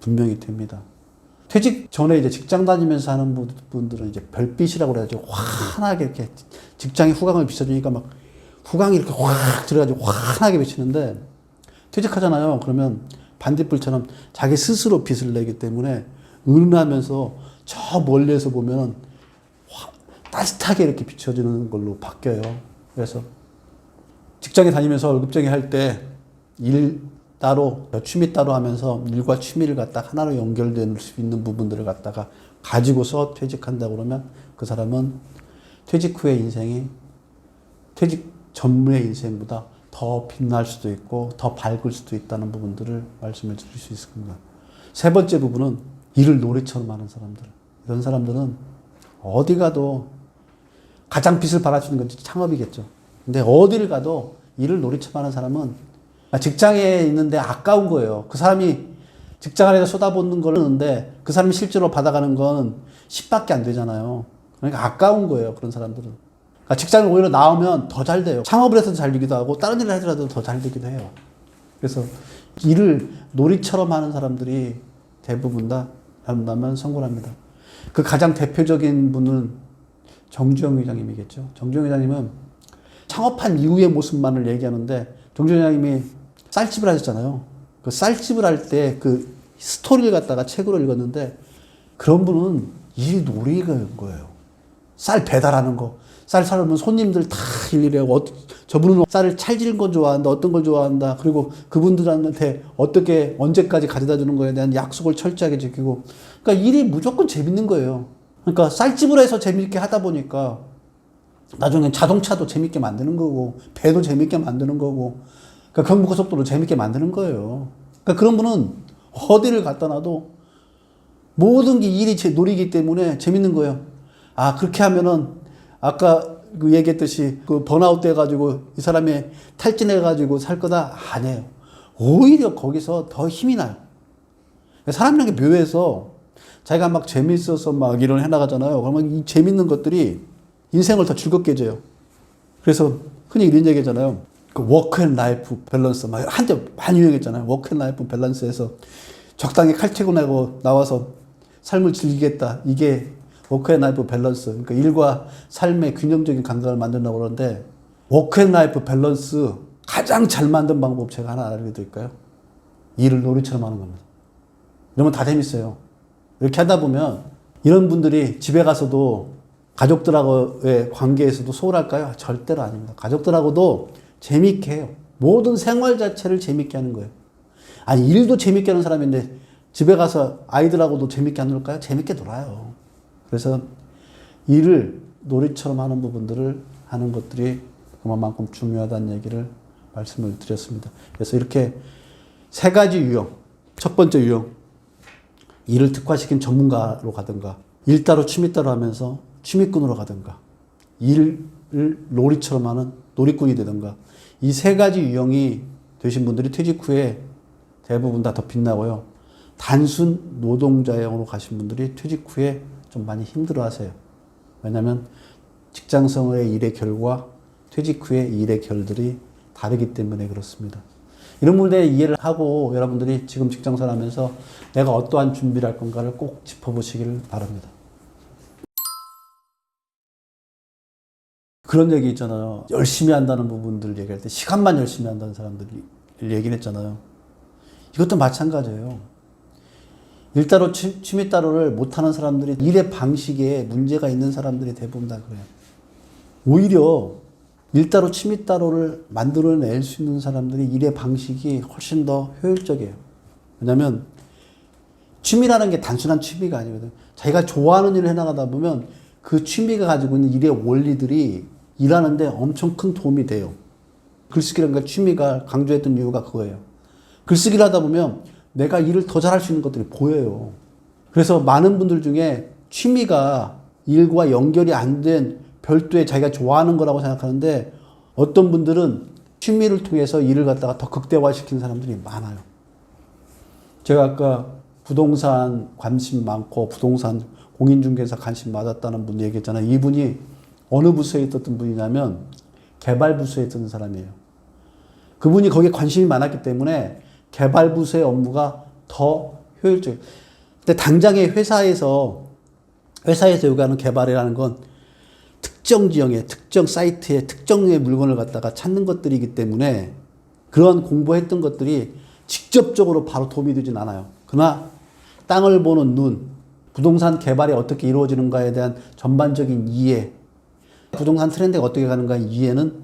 분명히 됩니다. 퇴직 전에 이제 직장 다니면서 하는 분들은 이제 별빛이라고 그래가지고 환하게 이렇게 직장에 후광을 비춰주니까 막 후광이 이렇게 확 들어가지고 환하게 비치는데 퇴직하잖아요. 그러면 반딧불처럼 자기 스스로 빛을 내기 때문에 은은하면서 저 멀리에서 보면 따뜻하게 이렇게 비춰지는 걸로 바뀌어요. 그래서 직장에 다니면서 월급쟁이 할 때 일 따로 취미 따로 하면서 일과 취미를 갖다가 하나로 연결될 수 있는 부분들을 갖다가 가지고서 퇴직한다고 그러면 그 사람은 퇴직 후의 인생이 퇴직 전의 인생보다 더 빛날 수도 있고 더 밝을 수도 있다는 부분들을 말씀을 드릴 수 있습니다. 세 번째 부분은 일을 놀이처럼 하는 사람들. 이런 사람들은 어디 가도 가장 빛을 발할 수 있는 건 창업이겠죠. 근데 어디를 가도 일을 놀이처럼 하는 사람은 직장에 있는데 아까운 거예요. 그 사람이 직장 안에서 쏟아붓는 거는데 그 사람이 실제로 받아가는 건 10밖에 안 되잖아요. 그러니까 아까운 거예요. 그런 사람들은. 그러니까 직장을 오히려 나오면 더 잘 돼요. 창업을 해서도 잘 되기도 하고 다른 일을 하더라도 더 잘 되기도 해요. 그래서 일을 놀이처럼 하는 사람들이 대부분 다 한다면 성공합니다. 그 가장 대표적인 분은 정주영 회장님이겠죠. 정주영 회장님은 창업한 이후의 모습만을 얘기하는데 정주영 회장님이 쌀집을 하셨잖아요. 그 쌀집을 할 때 그 스토리를 갖다가 책으로 읽었는데 그런 분은 일이 놀이인 거예요. 쌀 배달하는 거. 쌀 사려면 손님들 다 일일이 하고 저분은 쌀을 찰지는 건 좋아한다. 어떤 걸 좋아한다. 그리고 그분들한테 어떻게 언제까지 가져다 주는 거에 대한 약속을 철저하게 지키고 그러니까 일이 무조건 재밌는 거예요. 그러니까 쌀집을 해서 재밌게 하다 보니까 나중에 자동차도 재밌게 만드는 거고 배도 재밌게 만드는 거고 그러니까 경부고속도로 재밌게 만드는 거예요. 그러니까 그런 분은 어디를 갖다 놔도 모든 게 일이 놀이기 때문에 재밌는 거예요. 아 그렇게 하면은 아까 그 얘기했듯이 그 번아웃 돼가지고 이 사람이 탈진해가지고 살 거다? 아니에요. 오히려 거기서 더 힘이 나요. 사람이라는 게 묘해서 자기가 막 재밌어서 막 일을 해나가잖아요. 그러면 이 재밌는 것들이 인생을 더 즐겁게 해줘요. 그래서 흔히 이런 얘기 하잖아요. 그 워크 앤 라이프 밸런스. 막 한때 많이 유행했잖아요. 워크 앤 라이프 밸런스에서 적당히 칼퇴근하고 나와서 삶을 즐기겠다. 이게 워크 앤 라이프 밸런스. 그러니까 일과 삶의 균형적인 감각을 만든다고 그러는데 워크 앤 라이프 밸런스 가장 잘 만든 방법 제가 하나 알려드릴까요? 일을 놀이처럼 하는 겁니다. 이러면 다 재밌어요. 이렇게 하다 보면 이런 분들이 집에 가서도 가족들하고의 관계에서도 소홀할까요? 절대로 아닙니다. 가족들하고도 재밌게 해요. 모든 생활 자체를 재밌게 하는 거예요. 아니, 일도 재밌게 하는 사람인데 집에 가서 아이들하고도 재밌게 안 놀까요? 재밌게 놀아요. 그래서 일을 놀이처럼 하는 부분들을 하는 것들이 그만큼 중요하다는 얘기를 말씀을 드렸습니다. 그래서 이렇게 세 가지 유형. 첫 번째 유형. 일을 특화시킨 전문가로 가든가, 일 따로 취미 따로 하면서 취미꾼으로 가든가, 일을 놀이처럼 하는 놀이꾼이 되든가, 이 세 가지 유형이 되신 분들이 퇴직 후에 대부분 다 더 빛나고요. 단순 노동자형으로 가신 분들이 퇴직 후에 좀 많이 힘들어 하세요. 왜냐하면 직장생활의 일의 결과, 퇴직 후의 일의 결들이 다르기 때문에 그렇습니다. 이런 분들의 이해를 하고 여러분들이 지금 직장생활 하면서 내가 어떠한 준비를 할 건가를 꼭 짚어보시길 바랍니다. 그런 얘기 있잖아요. 열심히 한다는 부분들을 얘기할 때 시간만 열심히 한다는 사람들이 얘기를 했잖아요. 이것도 마찬가지예요. 일 따로 취미 따로를 못하는 사람들이 일의 방식에 문제가 있는 사람들이 대부분 다 그래요. 오히려 일 따로 취미 따로를 만들어낼 수 있는 사람들이 일의 방식이 훨씬 더 효율적이에요. 왜냐하면 취미라는 게 단순한 취미가 아니거든요. 자기가 좋아하는 일을 해나가다 보면 그 취미가 가지고 있는 일의 원리들이 일하는데 엄청 큰 도움이 돼요. 글쓰기라는 게 취미가 강조했던 이유가 그거예요. 글쓰기를 하다 보면 내가 일을 더 잘할 수 있는 것들이 보여요. 그래서 많은 분들 중에 취미가 일과 연결이 안 된 별도의 자기가 좋아하는 거라고 생각하는데 어떤 분들은 취미를 통해서 일을 갖다가 더 극대화시키는 사람들이 많아요. 제가 아까 부동산 관심 많고 부동산 공인중개사 관심 많았다는 분 얘기했잖아요. 이분이 어느 부서에 있었던 분이냐면 개발부서에 있던 사람이에요. 그분이 거기에 관심이 많았기 때문에 개발부서의 업무가 더 효율적이에요. 근데 당장의 회사에서 요구하는 개발이라는 건 특정 지형에, 특정 사이트에, 특정의 물건을 갖다가 찾는 것들이기 때문에 그런 공부했던 것들이 직접적으로 바로 도움이 되진 않아요. 그러나 땅을 보는 눈, 부동산 개발이 어떻게 이루어지는가에 대한 전반적인 이해, 부동산 트렌드가 어떻게 가는가의 이해는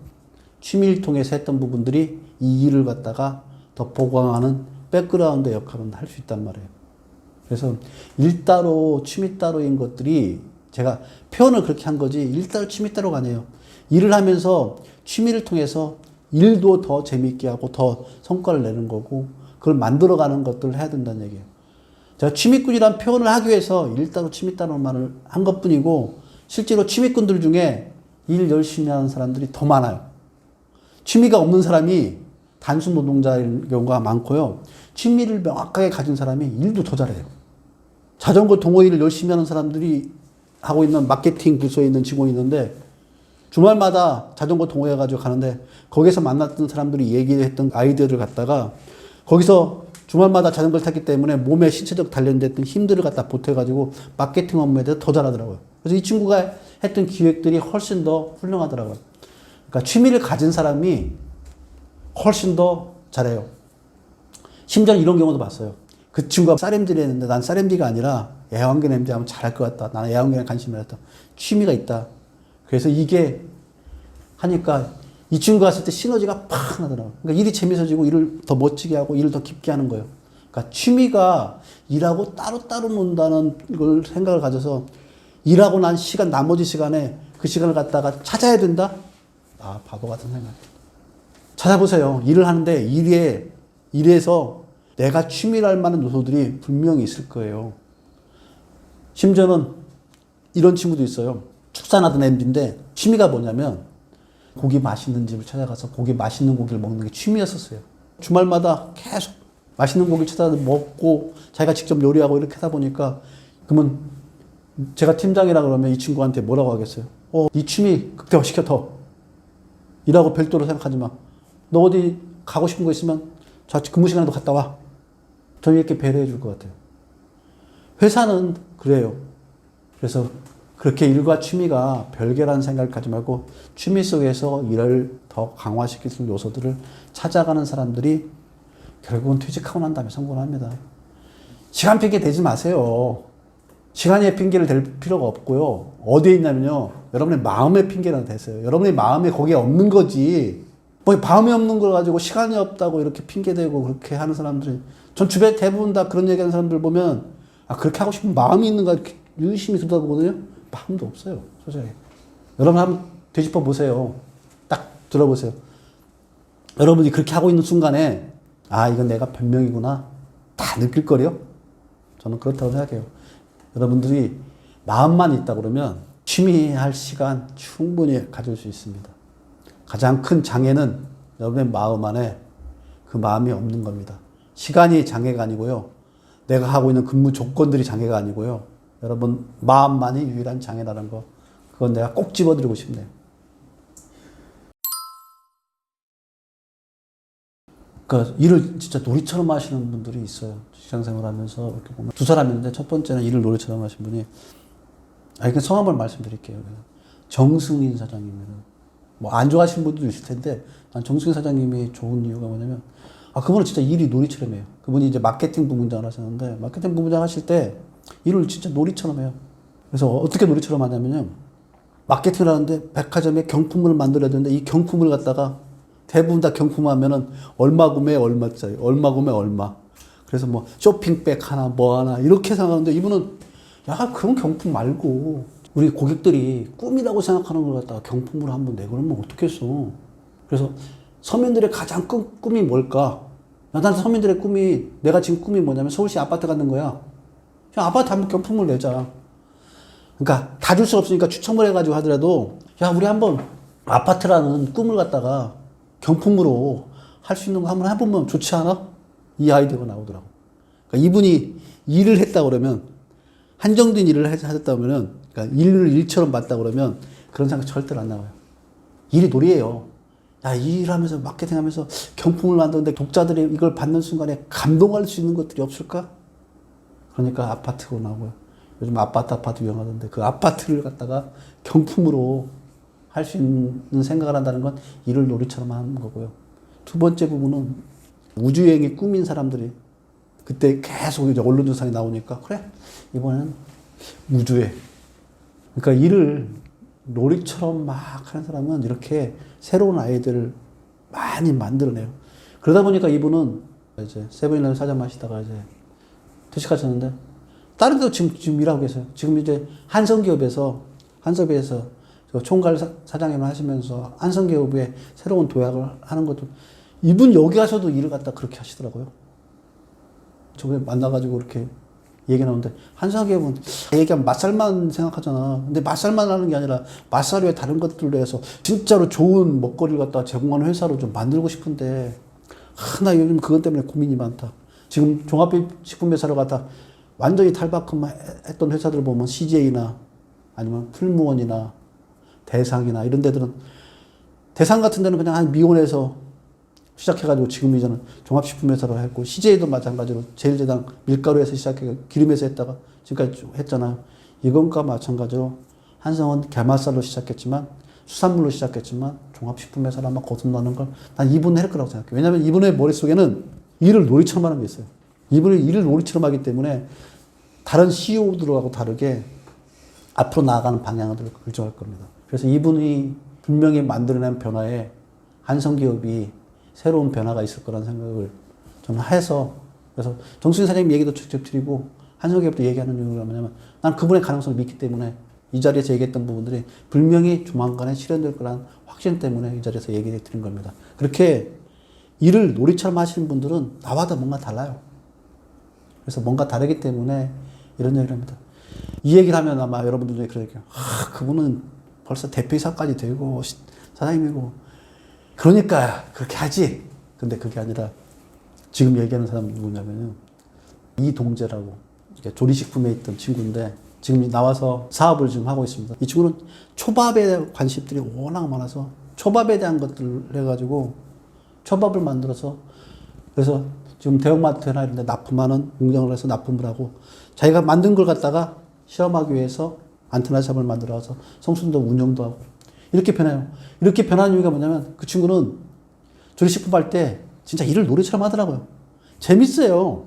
취미를 통해서 했던 부분들이 이 일을 갖다가 더 보강하는 백그라운드 역할은 할 수 있단 말이에요. 그래서 일 따로 취미 따로인 것들이 제가 표현을 그렇게 한 거지 일 따로 취미 따로가 아니에요. 일을 하면서 취미를 통해서 일도 더 재미있게 하고 더 성과를 내는 거고 그걸 만들어가는 것들을 해야 된다는 얘기예요. 제가 취미꾼이란 표현을 하기 위해서 일 따로 취미 따로 말을 한 것뿐이고 실제로 취미꾼들 중에 일 열심히 하는 사람들이 더 많아요. 취미가 없는 사람이 단순 노동자인 경우가 많고요. 취미를 명확하게 가진 사람이 일도 더 잘해요. 자전거 동호회를 열심히 하는 사람들이 하고 있는 마케팅 부서에 있는 직원이 있는데 주말마다 자전거 동호회 가지고 가는데 거기서 만났던 사람들이 얘기했던 아이디어를 갖다가 거기서 주말마다 자전거를 탔기 때문에 몸에 신체적 단련됐던 힘들을 갖다 보태가지고 마케팅 업무에 대해서 더 잘하더라고요. 그래서 이 친구가 했던 기획들이 훨씬 더 훌륭하더라고요. 그러니까 취미를 가진 사람이 훨씬 더 잘해요. 심지어 이런 경우도 봤어요. 그 친구가 쌀엠디를 했는데 난 쌀엠디가 아니라 애완견 엠디 하면 잘할 것 같다. 나는 애완견에 관심이 있다. 취미가 있다. 그래서 이게 하니까 이 친구가 했을 때 시너지가 팍 나더라고요. 그러니까 일이 재밌어지고 일을 더 멋지게 하고 일을 더 깊게 하는 거예요. 그러니까 취미가 일하고 따로따로 논다는 걸 생각을 가져서 일하고 난 시간, 나머지 시간에 그 시간을 갖다가 찾아야 된다? 아, 바보 같은 생각. 찾아보세요. 일을 하는데 일에서 내가 취미를 할 만한 요소들이 분명히 있을 거예요. 심지어는 이런 친구도 있어요. 축산하던 MD인데 취미가 뭐냐면 고기 맛있는 집을 찾아가서 고기 맛있는 고기를 먹는 게 취미였었어요. 주말마다 계속 맛있는 고기 찾아 먹고 자기가 직접 요리하고 이렇게 하다 보니까 그러면 제가 팀장이라 그러면 이 친구한테 뭐라고 하겠어요? 이 취미 극대화시켜 더. 일하고 별도로 생각하지 마. 너 어디 가고 싶은 거 있으면 저 근무 시간에도 갔다 와. 저는 이렇게 배려해 줄 것 같아요. 회사는 그래요. 그래서 그렇게 일과 취미가 별개라는 생각을 가지 말고 취미 속에서 일을 더 강화시킬 수 있는 요소들을 찾아가는 사람들이 결국은 퇴직하고 난 다음에 성공을 합니다. 시간 핑계 대지 마세요. 시간의 핑계를 댈 필요가 없고요. 어디에 있냐면요. 여러분의 마음의 핑계라도 대세요. 여러분의 마음에 거기에 없는 거지. 뭐 마음이 없는 걸 가지고 시간이 없다고 이렇게 핑계대고 그렇게 하는 사람들이 전 주변에 대부분 다 그런 얘기하는 사람들 보면 그렇게 하고 싶은 마음이 있는가 이렇게 유심히 들여다보거든요. 마음도 없어요. 솔직히. 여러분 한번 되짚어 보세요. 딱 들어보세요. 여러분이 그렇게 하고 있는 순간에 이건 내가 변명이구나. 다 느낄 거래요. 저는 그렇다고 생각해요. 여러분들이 마음만 있다 그러면 취미할 시간 충분히 가질 수 있습니다. 가장 큰 장애는 여러분의 마음 안에 그 마음이 없는 겁니다. 시간이 장애가 아니고요. 내가 하고 있는 근무 조건들이 장애가 아니고요. 여러분 마음만이 유일한 장애라는 거 그건 내가 꼭 집어드리고 싶네요. 그러니까 일을 진짜 놀이처럼 하시는 분들이 있어요. 직장생활 하면서 이렇게 보면 두 사람인데 첫 번째는 일을 놀이처럼 하신 분이 이건 성함을 말씀드릴게요. 정승인 사장님입니다. 뭐 안 좋아하시는 분들도 있을 텐데 난 정승인 사장님이 좋은 이유가 뭐냐면 그분은 진짜 일이 놀이처럼 해요. 그분이 이제 마케팅 부문장을 하셨는데 마케팅 부문장 하실 때 일을 진짜 놀이처럼 해요. 그래서 어떻게 놀이처럼 하냐면요. 마케팅을 하는데 백화점에 경품을 만들어야 되는데 이 경품을 갖다가 대부분 다 경품하면은 얼마 구매 얼마짜리, 얼마 구매 얼마. 그래서 뭐 쇼핑백 하나 뭐 하나 이렇게 생각하는데 이분은 그런 경품 말고 우리 고객들이 꿈이라고 생각하는 걸 갖다가 경품으로 한번 내그러면 어떻겠어. 그래서 서민들의 가장 꿈이 뭘까? 난 서민들의 꿈이 내가 지금 꿈이 뭐냐면 서울시 아파트 갖는 거야. 그냥 아파트 한번 경품을 내자. 그러니까 다 줄 수 없으니까 추첨을 해가지고 하더라도 우리 한번 아파트라는 꿈을 갖다가 경품으로 할 수 있는 거 한번 해보면 좋지 않아? 이 아이디어가 나오더라고. 그러니까 이분이 일을 했다 그러면 한정된 일을 하셨다 그러면 그러니까 일을 일처럼 봤다 그러면 그런 생각 절대로 안 나와요. 일이 놀이에요. 이 일하면서 마케팅하면서 경품을 만드는데 독자들이 이걸 받는 순간에 감동할 수 있는 것들이 없을까? 그러니까 아파트가 나오고요. 요즘 아파트 유행하던데 그 아파트를 갖다가 경품으로 할 수 있는 생각을 한다는 건 일을 놀이처럼 하는 거고요. 두 번째 부분은 우주여행이 꿈인 사람들이 그때 계속 이제 언론조상이 나오니까 그래 이번에는 우주에 그러니까 일을 놀이처럼 막 하는 사람은 이렇게 새로운 아이디어를 많이 만들어내요. 그러다 보니까 이분은 이제 세븐일레븐 사장 하시다가 이제 퇴직하셨는데 다른 데도 지금 일하고 계세요. 지금 이제 한성기업에서 총괄 사장님을 하시면서 한성기업에 새로운 도약을 하는 것도 이분 여기 가서도 일을 갖다 그렇게 하시더라고요. 저번에 만나가지고 이렇게 얘기 나오는데 한성기업은 얘기하면 맛살만 생각하잖아. 근데 맛살만 하는 게 아니라 맛살 외에 다른 것들로 해서 진짜로 좋은 먹거리를 갖다 제공하는 회사로 좀 만들고 싶은데 나 요즘 그것 때문에 고민이 많다. 지금 종합식품회사로 갖다 완전히 탈바꿈했던 회사들 보면 CJ나 아니면 풀무원이나 대상이나 이런 데들은 대상 같은 데는 그냥 한 미원에서 시작해가지고 지금 이제는 종합식품회사로 했고 CJ도 마찬가지로 제일제당 밀가루에서 시작해 기름에서 했다가 지금까지 했잖아요. 이건과 마찬가지로 한성은 게맛살로 시작했지만 수산물로 시작했지만 종합식품회사로 아마 거듭나는 걸 난 이분은 할 거라고 생각해요. 왜냐하면 이분의 머릿속에는 일을 놀이처럼 하는 게 있어요. 이분이 일을 놀이처럼 하기 때문에 다른 CEO들하고 다르게 앞으로 나아가는 방향을 결정할 겁니다. 그래서 이분이 분명히 만들어낸 변화에 한성기업이 새로운 변화가 있을 거라는 생각을 저는 해서 그래서 정수진 사장님 얘기도 직접 드리고 한성기업도 얘기하는 이유가 뭐냐면 난 그분의 가능성을 믿기 때문에 이 자리에서 얘기했던 부분들이 분명히 조만간에 실현될 거라는 확신 때문에 이 자리에서 얘기 드린 겁니다. 그렇게 일을 놀이처럼 하시는 분들은 나와도 뭔가 달라요. 그래서 뭔가 다르기 때문에 이런 얘기를 합니다. 이 얘기를 하면 아마 여러분들도 그러니까 그분은 벌써 대표이사까지 되고 사장님이고 그러니까 그렇게 하지. 근데 그게 아니라 지금 얘기하는 사람 누구냐면요. 이동재라고 조리식품에 있던 친구인데 지금 나와서 사업을 지금 하고 있습니다. 이 친구는 초밥에 대한 관심들이 워낙 많아서 초밥에 대한 것들을 해가지고 초밥을 만들어서 그래서 지금 대형마트나 이런 데 납품하는 공장을 해서 납품을 하고 자기가 만든 걸 갖다가 실험하기 위해서 안테나샵을 만들어서 성수도 운영도 하고 이렇게 변해요. 이렇게 변한 이유가 뭐냐면 그 친구는 조리식품 할 때 진짜 일을 놀이처럼 하더라고요. 재밌어요.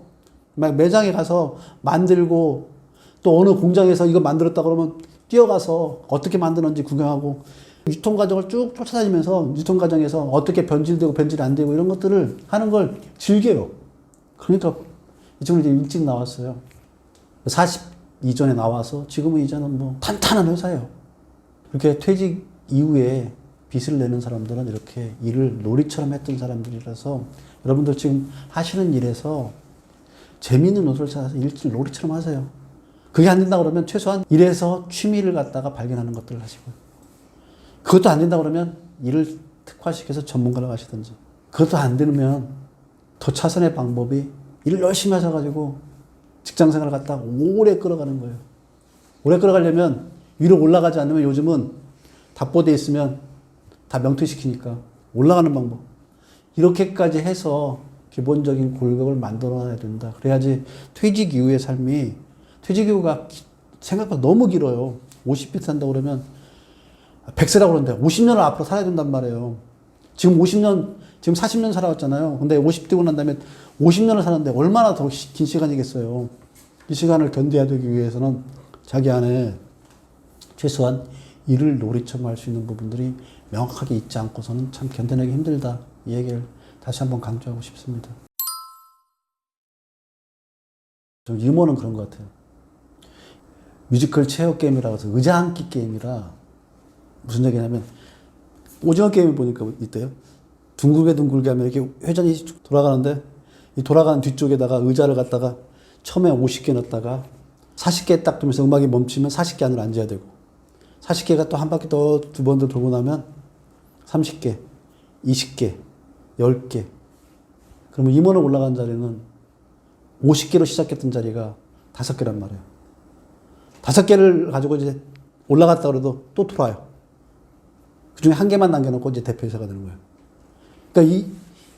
막 매장에 가서 만들고 또 어느 공장에서 이거 만들었다 그러면 뛰어가서 어떻게 만드는지 구경하고 유통 과정을 쭉 쫓아다니면서 유통 과정에서 어떻게 변질되고 변질이 안 되고 이런 것들을 하는 걸 즐겨요. 그러니까 이 친구는 이제 일찍 나왔어요. 40 이전에 나와서 지금은 이제는 뭐 탄탄한 회사예요. 그렇게 퇴직 이후에 빚을 내는 사람들은 이렇게 일을 놀이처럼 했던 사람들이라서 여러분들 지금 하시는 일에서 재미있는 요소를 찾아서 일을 놀이처럼 하세요. 그게 안 된다 그러면 최소한 일에서 취미를 갖다가 발견하는 것들을 하시고요. 그것도 안 된다 그러면 일을 특화시켜서 전문가로 가시든지. 그것도 안 되면 더 차선의 방법이 일을 열심히 하셔가지고 직장생활을 갖다 오래 끌어가는 거예요. 오래 끌어가려면 위로 올라가지 않으면 요즘은 답보돼 있으면 다 명퇴시키니까 올라가는 방법. 이렇게까지 해서 기본적인 골격을 만들어놔야 된다. 그래야지 퇴직 이후의 삶이 퇴직 이후가 생각보다 너무 길어요. 50대 산다고 그러면 100세라고 그러는데 50년을 앞으로 살아야 된단 말이에요. 지금 50년, 지금 40년 살아왔잖아요. 근데 50대고 난 다음에 50년을 사는데 얼마나 더 긴 시간이겠어요. 이 시간을 견뎌야 되기 위해서는 자기 안에 최소한 일을 놀이처럼 할 수 있는 부분들이 명확하게 있지 않고서는 참 견뎌내기 힘들다. 이 얘기를 다시 한번 강조하고 싶습니다. 좀 유머는 그런 것 같아요. 뮤지컬 체어 게임이라고 해서 의자 앉기 게임이라 무슨 얘기냐면 오징어 게임을 보니까 있대요. 둥글게 하면 이렇게 회전이 돌아가는데 이 돌아가는 뒤쪽에다가 의자를 갖다가 처음에 50개 넣었다가 40개 딱 돌면서 음악이 멈추면 40개 안으로 앉아야 되고 40개가 또 한 바퀴 더 두 번 더 돌고 나면 30개, 20개, 10개. 그러면 임원을 올라간 자리는 50개로 시작했던 자리가 5개란 말이에요. 5개를 가지고 이제 올라갔다 그래도 또 돌아요. 그 중에 한 개만 남겨놓고 이제 대표이사가 되는 거예요. 그러니까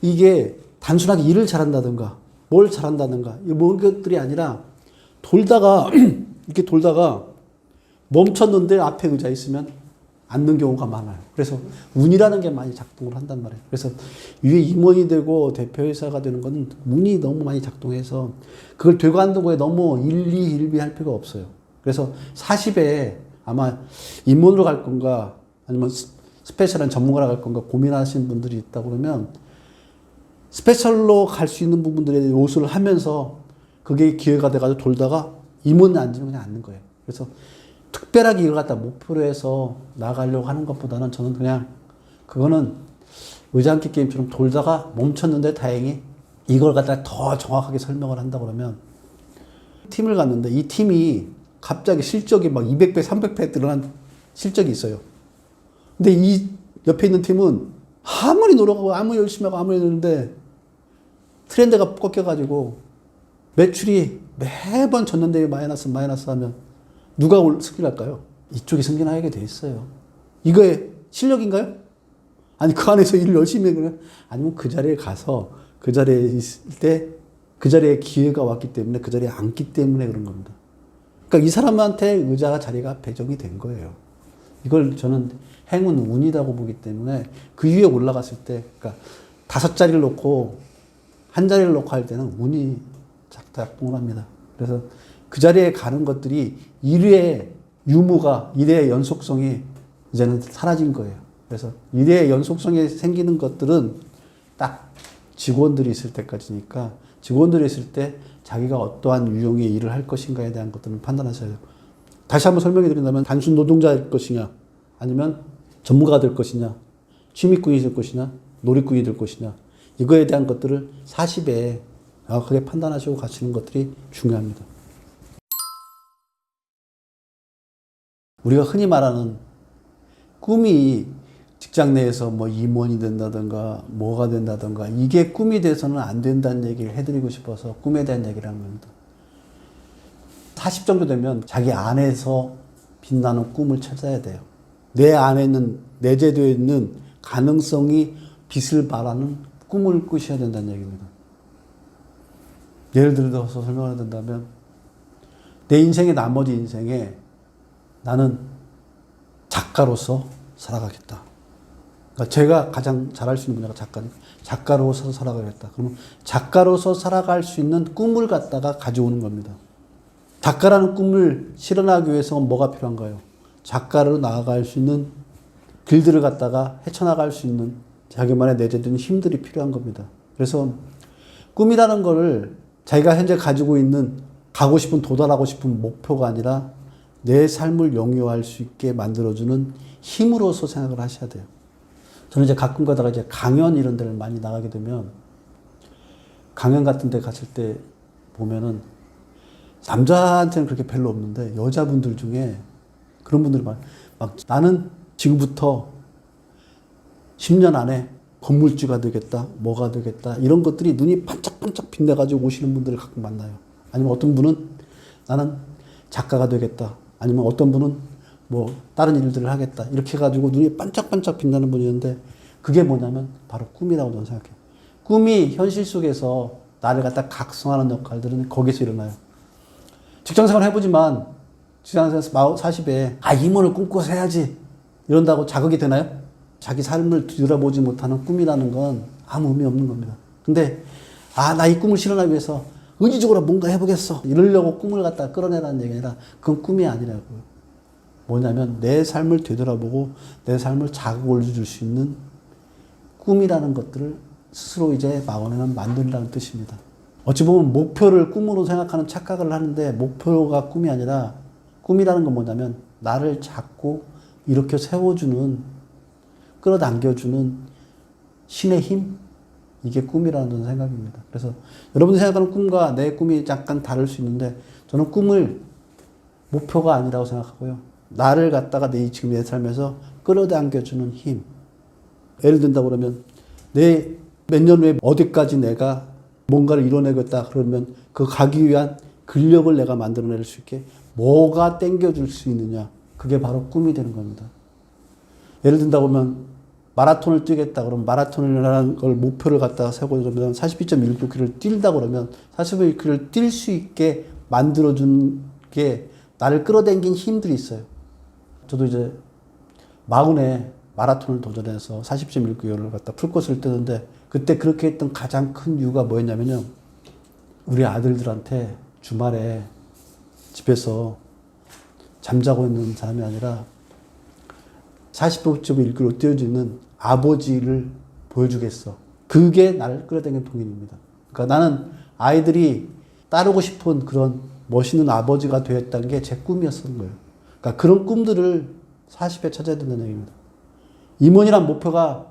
이게 단순하게 일을 잘한다든가 뭘 잘한다든가 이런 것들이 아니라 돌다가 이렇게 돌다가 멈췄는데 앞에 의자 있으면 앉는 경우가 많아요. 그래서 운이라는 게 많이 작동을 한단 말이에요. 그래서 위에 임원이 되고 대표이사가 되는 건 운이 너무 많이 작동해서 그걸 되관두고에 너무 일비할 필요가 없어요. 그래서 40에 아마 임원으로 갈 건가 아니면 스페셜한 전문가로 갈 건가 고민하시는 분들이 있다 그러면 스페셜로 갈 수 있는 부분들에 요소를 하면서 그게 기회가 돼가지고 돌다가 임원에 앉으면 그냥 앉는 거예요. 그래서 특별하게 이걸 갖다 목표로 해서 나가려고 하는 것보다는 저는 그냥 그거는 의자 앉기 게임처럼 돌다가 멈췄는데 다행히 이걸 갖다 더 정확하게 설명을 한다 그러면 팀을 갔는데 이 팀이 갑자기 실적이 막 200배, 300배 늘어난 실적이 있어요. 근데 이 옆에 있는 팀은 아무리 노력하고 아무리 열심히 하고 아무리 했는데 트렌드가 꺾여가지고 매출이 매번 졌는데 마이너스 하면 누가 승진할까요? 이쪽이 승진하게 돼 있어요. 이거의 실력인가요? 아니 그 안에서 일을 열심히 해요? 아니면 그 자리에 가서 그 자리에 있을 때 그 자리에 기회가 왔기 때문에 그 자리에 앉기 때문에 그런 겁니다. 그러니까 이 사람한테 의자 자리가 배정이 된 거예요. 이걸 저는 행운 운이라고 보기 때문에 그 위에 올라갔을 때 그러니까 5자리를 놓고 한 자리를 놓고 할 때는 운이 작동을 합니다. 그래서 그 자리에 가는 것들이 일의 유무가 일의 연속성이 이제는 사라진 거예요. 그래서 일의 연속성이 생기는 것들은 딱 직원들이 있을 때까지니까 직원들이 있을 때 자기가 어떠한 유형의 일을 할 것인가에 대한 것들을 판단하셔야 돼요. 다시 한번 설명해 드린다면 단순 노동자일 것이냐 아니면 전문가가 될 것이냐 취미꾼이 될 것이냐 놀이꾼이 될 것이냐 이거에 대한 것들을 40에 명확하게 판단하시고 가시는 것들이 중요합니다. 우리가 흔히 말하는 꿈이 직장 내에서 뭐 임원이 된다든가 뭐가 된다든가 이게 꿈이 돼서는 안 된다는 얘기를 해드리고 싶어서 꿈에 대한 얘기를 하는 겁니다. 40 정도 되면 자기 안에서 빛나는 꿈을 찾아야 돼요. 내 안에 있는 내재되어 있는 가능성이 빛을 발하는 꿈을 꾸셔야 된다는 얘기입니다. 예를 들어서 설명을 한다면 내 인생의 나머지 인생에 나는 작가로서 살아가겠다. 그러니까 제가 가장 잘할 수 있는 분야가 작가니까 작가로서 살아가겠다. 그러면 작가로서 살아갈 수 있는 꿈을 갖다가 가져오는 겁니다. 작가라는 꿈을 실현하기 위해서는 뭐가 필요한가요? 작가로 나아갈 수 있는 길들을 갖다가 헤쳐나갈 수 있는 자기만의 내재된 힘들이 필요한 겁니다. 그래서 꿈이라는 거를 자기가 현재 가지고 있는 가고 싶은 도달하고 싶은 목표가 아니라 내 삶을 영위할 수 있게 만들어주는 힘으로서 생각을 하셔야 돼요. 저는 이제 가끔 가다가 이제 강연 이런 데를 많이 나가게 되면 강연 같은 데 갔을 때 보면은 남자한테는 그렇게 별로 없는데 여자분들 중에 그런 분들이 막 나는 지금부터 10년 안에 건물주가 되겠다, 뭐가 되겠다 이런 것들이 눈이 반짝반짝 빛나가지고 오시는 분들을 가끔 만나요. 아니면 어떤 분은 나는 작가가 되겠다. 아니면 어떤 분은 뭐 다른 일들을 하겠다. 이렇게 해가지고 눈이 반짝반짝 빛나는 분이 있는데 그게 뭐냐면 바로 꿈이라고 저는 생각해요. 꿈이 현실 속에서 나를 갖다 각성하는 역할들은 거기서 일어나요. 직장생활 해보지만 직장생활 40에 임원을 꿈꿔서 해야지 이런다고 자극이 되나요? 자기 삶을 뒤돌아보지 못하는 꿈이라는 건 아무 의미 없는 겁니다. 근데 나 이 꿈을 실현하기 위해서 의지적으로 뭔가 해보겠어 이러려고 꿈을 갖다 끌어내라는 얘기 아니라 그건 꿈이 아니라고요. 뭐냐면 내 삶을 되돌아보고 내 삶을 자극을 줄 수 있는 꿈이라는 것들을 스스로 이제 마음에는 만들라는 뜻입니다. 어찌 보면 목표를 꿈으로 생각하는 착각을 하는데 목표가 꿈이 아니라 꿈이라는 건 뭐냐면 나를 자꾸 이렇게 세워주는 끌어당겨주는 신의 힘 이게 꿈이라는 생각입니다. 그래서 여러분이 생각하는 꿈과 내 꿈이 약간 다를 수 있는데 저는 꿈을 목표가 아니라고 생각하고요. 나를 갖다가 지금 내 삶에서 끌어당겨주는 힘. 예를 든다고 그러면 내 몇 년 후에 어디까지 내가 뭔가를 이뤄내겠다 그러면 그 가기 위한 근력을 내가 만들어낼 수 있게 뭐가 땡겨줄 수 있느냐. 그게 바로 꿈이 되는 겁니다. 예를 든다고 하면 마라톤을 뛰겠다 그러면 마라톤이라는 걸 목표를 갖다가 세우고 그러면 42.195km를 뛴다 그러면 42km를 뛸 수 있게 만들어준 게 나를 끌어당긴 힘들이 있어요. 저도 이제 40에 마라톤을 도전해서 40.195km를 갖다 풀코스를 뛰는데 그때 그렇게 했던 가장 큰 이유가 뭐였냐면요. 우리 아들들한테 주말에 집에서 잠자고 있는 사람이 아니라 45.1km 뛰어주는 아버지를 보여주겠어. 그게 나를 끌어당긴 동인입니다. 그러니까 나는 아이들이 따르고 싶은 그런 멋있는 아버지가 되었다는 게 제 꿈이었던 거예요. 그러니까 그런 꿈들을 40에 찾아야 된다는 얘기입니다. 임원이란 목표가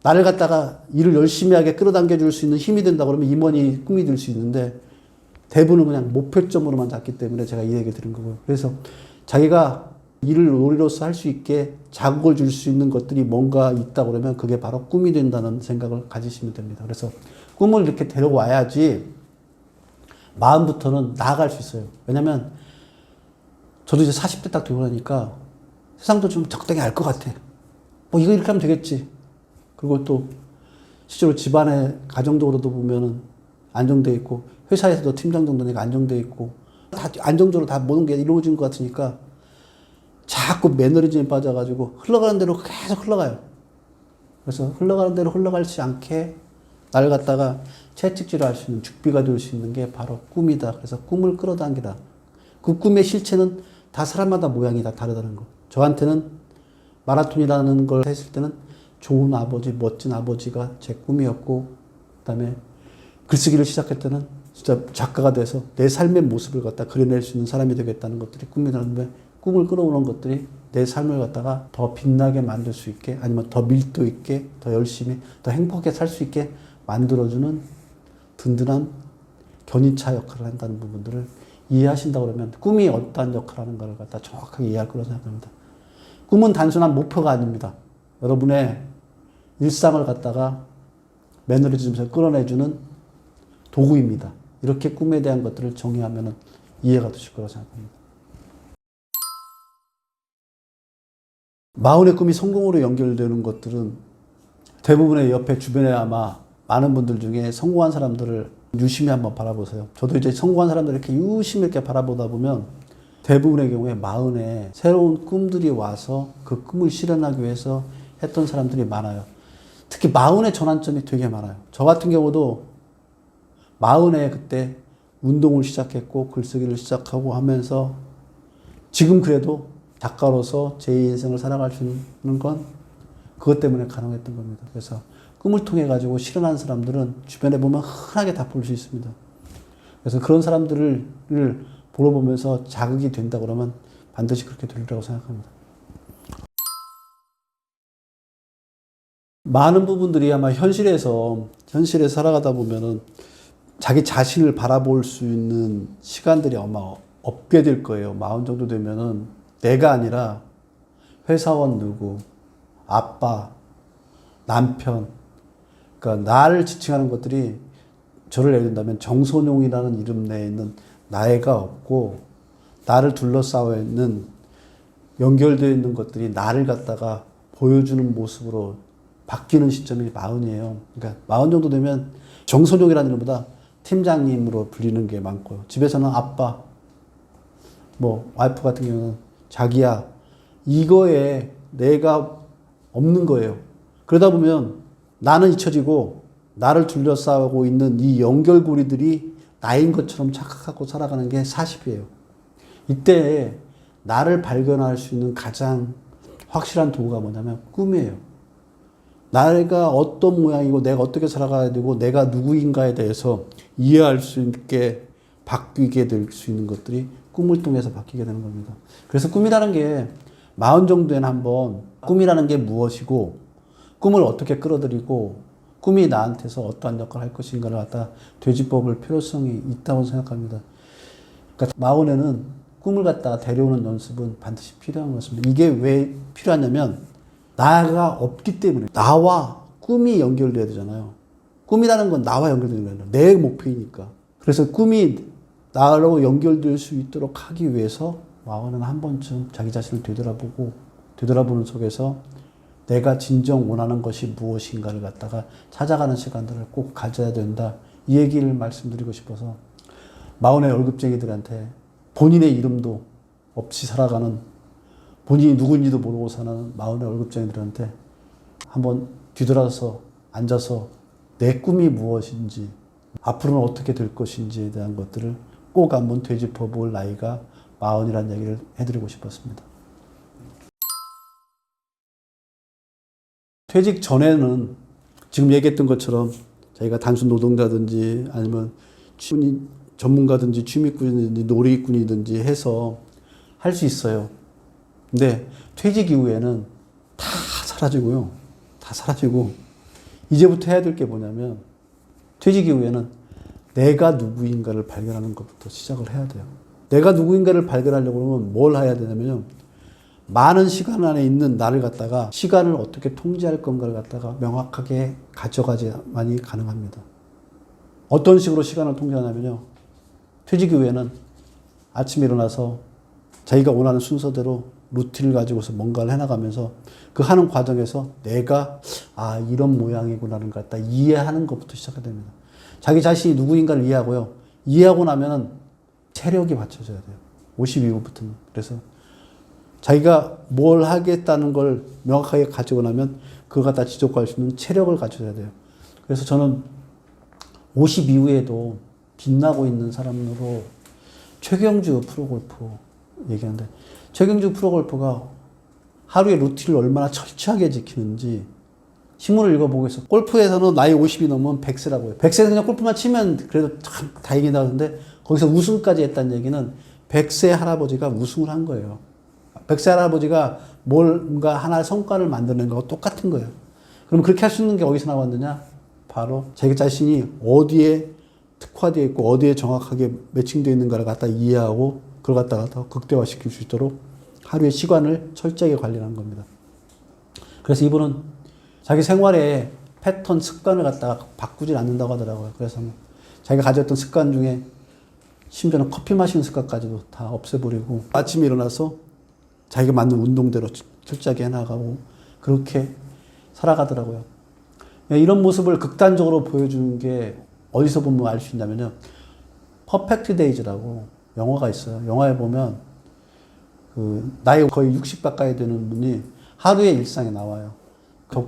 나를 갖다가 일을 열심히 하게 끌어당겨 줄 수 있는 힘이 된다 그러면 임원이 꿈이 될 수 있는데 대부분은 그냥 목표점으로만 잡기 때문에 제가 이 얘기 드린 거고요. 그래서 자기가 일을 놀이로서 할 수 있게 자극을 줄 수 있는 것들이 뭔가 있다 그러면 그게 바로 꿈이 된다는 생각을 가지시면 됩니다. 그래서 꿈을 이렇게 데려와야지 마음부터는 나아갈 수 있어요. 왜냐면 저도 이제 40대 딱 되고 나니까 세상도 좀 적당히 알 것 같아. 뭐 이거 이렇게 하면 되겠지. 그리고 또 실제로 집안에 가정적으로도 보면은 안정돼 있고 회사에서도 팀장 정도 되니까 안정돼 있고 다 안정적으로 다 모든 게 이루어진 것 같으니까 자꾸 매너리즘에 빠져가지고 흘러가는 대로 계속 흘러가요. 그래서 흘러가는 대로 흘러가지 않게 나를 갖다가 채찍질을 할 수 있는 죽비가 될 수 있는 게 바로 꿈이다. 그래서 꿈을 끌어당기라. 그 꿈의 실체는 다 사람마다 모양이 다 다르다는 거. 저한테는 마라톤이라는 걸 했을 때는 좋은 아버지, 멋진 아버지가 제 꿈이었고 그다음에 글쓰기를 시작할 때는 진짜 작가가 돼서 내 삶의 모습을 갖다 그려낼 수 있는 사람이 되겠다는 것들이 꿈이라는데 꿈을 끌어오는 것들이 내 삶을 갖다가 더 빛나게 만들 수 있게 아니면 더 밀도 있게 더 열심히 더 행복하게 살 수 있게 만들어주는 든든한 견인차 역할을 한다는 부분들을 이해하신다 그러면 꿈이 어떠한 역할을 하는 가를 갖다 정확하게 이해할 거라고 생각합니다. 꿈은 단순한 목표가 아닙니다. 여러분의 일상을 갖다가 매너리즘에서 끌어내주는 도구입니다. 이렇게 꿈에 대한 것들을 정의하면 이해가 되실 거라고 생각합니다. 마흔의 꿈이 성공으로 연결되는 것들은 대부분의 옆에 주변에 아마 많은 분들 중에 성공한 사람들을 유심히 한번 바라보세요. 저도 이제 성공한 사람들을 이렇게 유심히 이렇게 바라보다 보면 대부분의 경우에 마흔에 새로운 꿈들이 와서 그 꿈을 실현하기 위해서 했던 사람들이 많아요. 특히 마흔의 전환점이 되게 많아요. 저 같은 경우도 마흔에 그때 운동을 시작했고 글쓰기를 시작하고 하면서 지금 그래도 작가로서 제 인생을 살아갈 수 있는 건 그것 때문에 가능했던 겁니다. 그래서 꿈을 통해 가지고 실현한 사람들은 주변에 보면 흔하게 다 볼 수 있습니다. 그래서 그런 사람들을 보러 보면서 자극이 된다 그러면 반드시 그렇게 되리라고 생각합니다. 많은 부분들이 아마 현실에 살아가다 보면은 자기 자신을 바라볼 수 있는 시간들이 아마 없게 될 거예요. 마흔 정도 되면은 내가 아니라 회사원 누구, 아빠, 남편, 그러니까 나를 지칭하는 것들이 저를 예를 든다면 정선용이라는 이름 내에 있는 나애가 없고 나를 둘러싸여 있는 연결되어 있는 것들이 나를 갖다가 보여주는 모습으로 바뀌는 시점이 마흔이에요. 그러니까 마흔 정도 되면 정선용이라는 이름보다 팀장님으로 불리는 게 많고요. 집에서는 아빠, 뭐 와이프 같은 경우는 자기야, 이거에 내가 없는 거예요. 그러다 보면 나는 잊혀지고 나를 둘러싸고 있는 이 연결고리들이 나인 것처럼 착각하고 살아가는 게 40이에요. 이때 나를 발견할 수 있는 가장 확실한 도구가 뭐냐면 꿈이에요. 내가 어떤 모양이고 내가 어떻게 살아가야 되고 내가 누구인가에 대해서 이해할 수 있게 바뀌게 될 수 있는 것들이 꿈을 통해서 바뀌게 되는 겁니다. 그래서 꿈이라는 게 마흔 정도에는 한번 꿈이라는 게 무엇이고 꿈을 어떻게 끌어들이고 꿈이 나한테서 어떠한 역할을 할 것인가를 갖다 되짚어볼 필요성이 있다고 생각합니다. 그러니까 마흔에는 꿈을 갖다가 데려오는 연습은 반드시 필요한 것입니다. 이게 왜 필요하냐면 나가 없기 때문에 나와 꿈이 연결돼야 되잖아요. 꿈이라는 건 나와 연결되는 거예요. 내 목표이니까. 그래서 꿈이 나로 연결될 수 있도록 하기 위해서 마흔은 한 번쯤 자기 자신을 되돌아보는 속에서 내가 진정 원하는 것이 무엇인가를 갖다가 찾아가는 시간들을 꼭 가져야 된다. 이 얘기를 말씀드리고 싶어서 마흔의 월급쟁이들한테 본인의 이름도 없이 살아가는 본인이 누군지도 모르고 사는 마흔의 월급쟁이들한테 한번 뒤돌아서 앉아서 내 꿈이 무엇인지 앞으로는 어떻게 될 것인지에 대한 것들을 꼭 한번 되짚어 볼 나이가 마흔이라는 얘기를 해드리고 싶었습니다. 퇴직 전에는 지금 얘기했던 것처럼 자기가 단순 노동자든지 아니면 취미 전문가든지 취미꾼이든지 놀이꾼이든지 해서 할 수 있어요. 근데 퇴직 이후에는 다 사라지고요. 다 사라지고 이제부터 해야 될 게 뭐냐면 퇴직 이후에는 내가 누구인가를 발견하는 것부터 시작을 해야 돼요. 내가 누구인가를 발견하려고 그러면 뭘 해야 되냐면요. 많은 시간 안에 있는 나를 갖다가 시간을 어떻게 통제할 건가를 갖다가 명확하게 가져가야만이 가능합니다. 어떤 식으로 시간을 통제하냐면요. 퇴직 이후에는 아침에 일어나서 자기가 원하는 순서대로 루틴을 가지고서 뭔가를 해나가면서 그 하는 과정에서 내가 이런 모양이구나를 갖다 이해하는 것부터 시작해야 됩니다. 자기 자신이 누구인가를 이해하고요. 이해하고 나면은 체력이 받쳐져야 돼요. 50 이후부터는. 그래서 자기가 뭘 하겠다는 걸 명확하게 가지고 나면 그걸 갖다 지속할 수 있는 체력을 갖춰야 돼요. 그래서 저는 50 이후에도 빛나고 있는 사람으로 최경주 프로골프 얘기하는데 최경주 프로골퍼가 하루의 루틴을 얼마나 철저하게 지키는지 신문을 읽어보고 있어. 골프에서는 나이 50이 넘으면 100세라고 해요. 100세는 그냥 골프만 치면 그래도 참 다행이다 하는데 거기서 우승까지 했다는 얘기는 100세 할아버지가 우승을 한 거예요. 100세 할아버지가 뭔가 하나의 성과를 만드는 거하고 똑같은 거예요. 그럼 그렇게 할 수 있는 게 어디서 나왔느냐? 바로 자기 자신이 어디에 특화되어 있고 어디에 정확하게 매칭되어 있는가를 갖다 이해하고 그걸 갖다가 더 극대화시킬 수 있도록 하루의 시간을 철저하게 관리하는 겁니다. 그래서 이분은 자기 생활의 패턴, 습관을 갖다가 바꾸질 않는다고 하더라고요. 그래서 자기가 가졌던 습관 중에 심지어는 커피 마시는 습관까지도 다 없애버리고 아침에 일어나서 자기가 맞는 운동대로 철저하게 해나가고 그렇게 살아가더라고요. 이런 모습을 극단적으로 보여주는 게 어디서 보면 알 수 있냐면요. 퍼펙트 데이즈라고 영화가 있어요. 영화에 보면 나이 거의 60 가까이 되는 분이 하루의 일상에 나와요.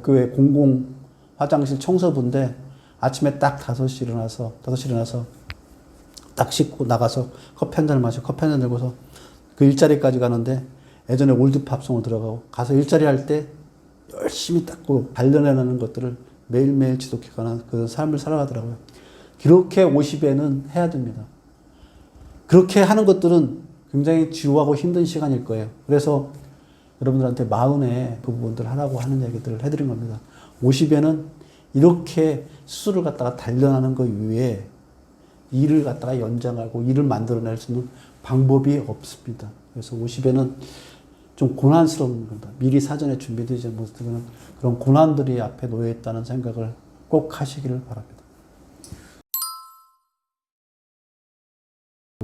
교회 공공 화장실 청소부인데 아침에 딱 5시 일어나서 딱 씻고 나가서 커피 한 잔을 마시고 커피 한 잔 들고서 그 일자리까지 가는데 예전에 올드팝송을 들어가고 가서 일자리 할 때 열심히 닦고 단련해내는 것들을 매일매일 지속해가는 그 삶을 살아가더라고요. 그렇게 50에는 해야 됩니다. 그렇게 하는 것들은 굉장히 지루하고 힘든 시간일 거예요. 그래서 여러분들한테 40에 그 부분들 하라고 하는 얘기들을 해드린 겁니다. 50에는 이렇게 스스로를 갖다가 단련하는 것 이외에 일을 갖다가 연장하고 일을 만들어낼 수 있는 방법이 없습니다. 그래서 50에는 좀 고난스러운 겁니다. 미리 사전에 준비되지 못하는 그런 고난들이 앞에 놓여 있다는 생각을 꼭 하시기를 바랍니다.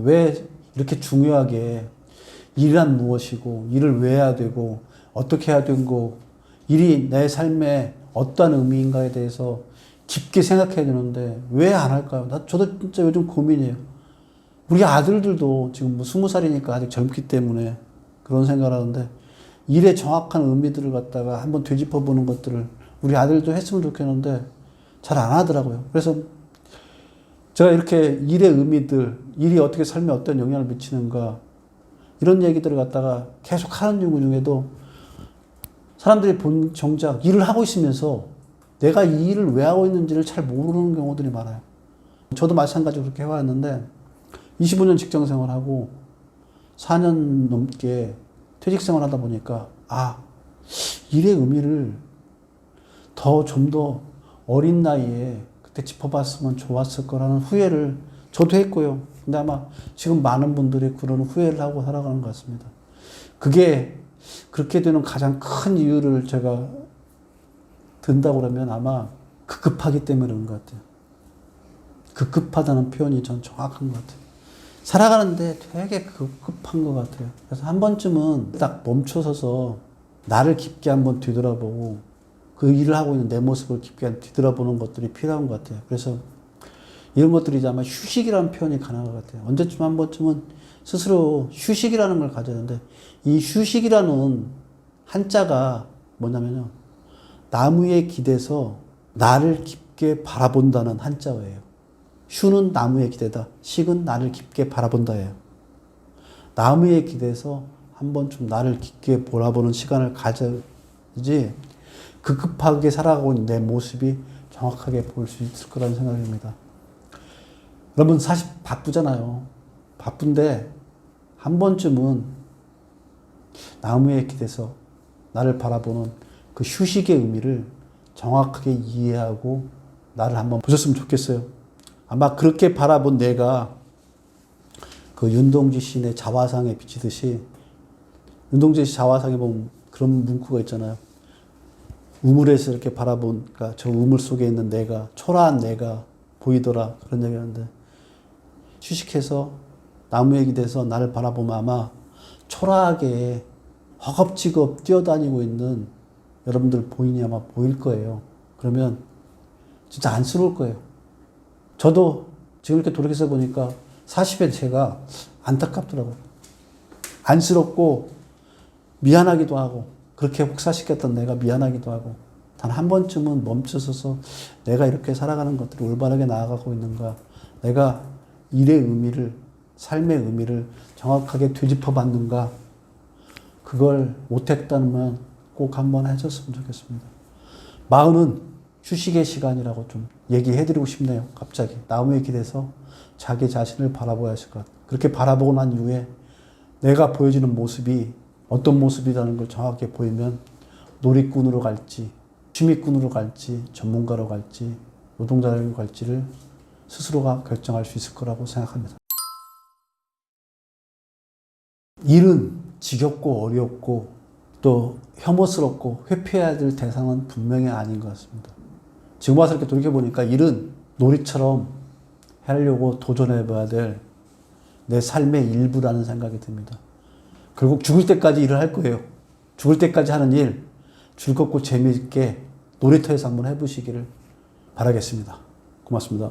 왜 이렇게 중요하게 일이란 무엇이고 일을 왜 해야 되고 어떻게 해야 되고 일이 내 삶에 어떠한 의미인가에 대해서 깊게 생각해야 되는데 왜 안 할까요? 저도 진짜 요즘 고민이에요. 우리 아들들도 지금 뭐 20살이니까 아직 젊기 때문에 그런 생각을 하는데 일의 정확한 의미들을 갖다가 한번 되짚어 보는 것들을 우리 아들도 했으면 좋겠는데 잘 안 하더라고요. 그래서 제가 이렇게 일의 의미들, 일이 어떻게 삶에 어떤 영향을 미치는가 이런 얘기들을 갖다가 계속 하는 중에도 사람들이 정작 일을 하고 있으면서 내가 이 일을 왜 하고 있는지를 잘 모르는 경우들이 많아요. 저도 마찬가지로 그렇게 해왔는데 25년 직장 생활하고 4년 넘게 퇴직 생활하다 보니까 일의 의미를 좀 더 어린 나이에 그때 짚어봤으면 좋았을 거라는 후회를 저도 했고요. 근데 아마 지금 많은 분들이 그런 후회를 하고 살아가는 것 같습니다. 그게 그렇게 되는 가장 큰 이유를 제가 든다고 그러면 아마 급하기 때문에 그런 것 같아요. 급하다는 표현이 전 정확한 것 같아요. 살아가는데 되게 급한 것 같아요. 그래서 한 번쯤은 딱 멈춰서서 나를 깊게 한번 뒤돌아보고 그 일을 하고 있는 내 모습을 깊게 뒤돌아보는 것들이 필요한 것 같아요. 그래서 이런 것들이 이제 아마 휴식이라는 표현이 가능한 것 같아요. 언제쯤 한 번쯤은 스스로 휴식이라는 걸 가져야 되는데 이 휴식이라는 한자가 뭐냐면요. 나무에 기대서 나를 깊게 바라본다는 한자어예요. 휴는 나무에 기대다. 식은 나를 깊게 바라본다예요. 나무에 기대서 한 번쯤 나를 깊게 바라보는 시간을 가져야지 급하게 살아가고 있는 내 모습이 정확하게 보일 수 있을 거라는 생각이 듭니다. 여러분 사실 바쁘잖아요. 바쁜데 한 번쯤은 나무에 기대서 나를 바라보는 그 휴식의 의미를 정확하게 이해하고 나를 한번 보셨으면 좋겠어요. 아마 그렇게 바라본 내가 그 윤동주 시인의 자화상에 비치듯이 윤동주 시 자화상에 보면 그런 문구가 있잖아요. 우물에서 이렇게 바라보니까 저 우물 속에 있는 내가 초라한 내가 보이더라 그런 얘기하는데 휴식해서 나무에 기대서 나를 바라보면 아마 초라하게 허겁지겁 뛰어다니고 있는 여러분들 보이니 아마 보일 거예요. 그러면 진짜 안쓰러울 거예요. 저도 지금 이렇게 돌이켜서 보니까 40에 제가 안타깝더라고요. 안쓰럽고 미안하기도 하고 그렇게 혹사시켰던 내가 미안하기도 하고 단 한 번쯤은 멈춰서서 내가 이렇게 살아가는 것들이 올바르게 나아가고 있는가 내가 일의 의미를 삶의 의미를 정확하게 되짚어 봤는가 그걸 못했다면 꼭 한번 해줬으면 좋겠습니다. 40은 휴식의 시간이라고 좀 얘기해드리고 싶네요. 갑자기 나무에 기대서 자기 자신을 바라봐야 하실 것 같아요. 그렇게 바라보고 난 이후에 내가 보여지는 모습이 어떤 모습이라는 걸 정확하게 보이면 놀이꾼으로 갈지 취미꾼으로 갈지 전문가로 갈지 노동자로 갈지를 스스로가 결정할 수 있을 거라고 생각합니다. 일은 지겹고 어렵고 또 혐오스럽고 회피해야 될 대상은 분명히 아닌 것 같습니다. 지금 와서 이렇게 돌이켜보니까 일은 놀이처럼 하려고 도전해봐야 될 내 삶의 일부라는 생각이 듭니다. 결국 죽을 때까지 일을 할 거예요. 죽을 때까지 하는 일 즐겁고 재미있게 놀이터에서 한번 해보시기를 바라겠습니다. 고맙습니다.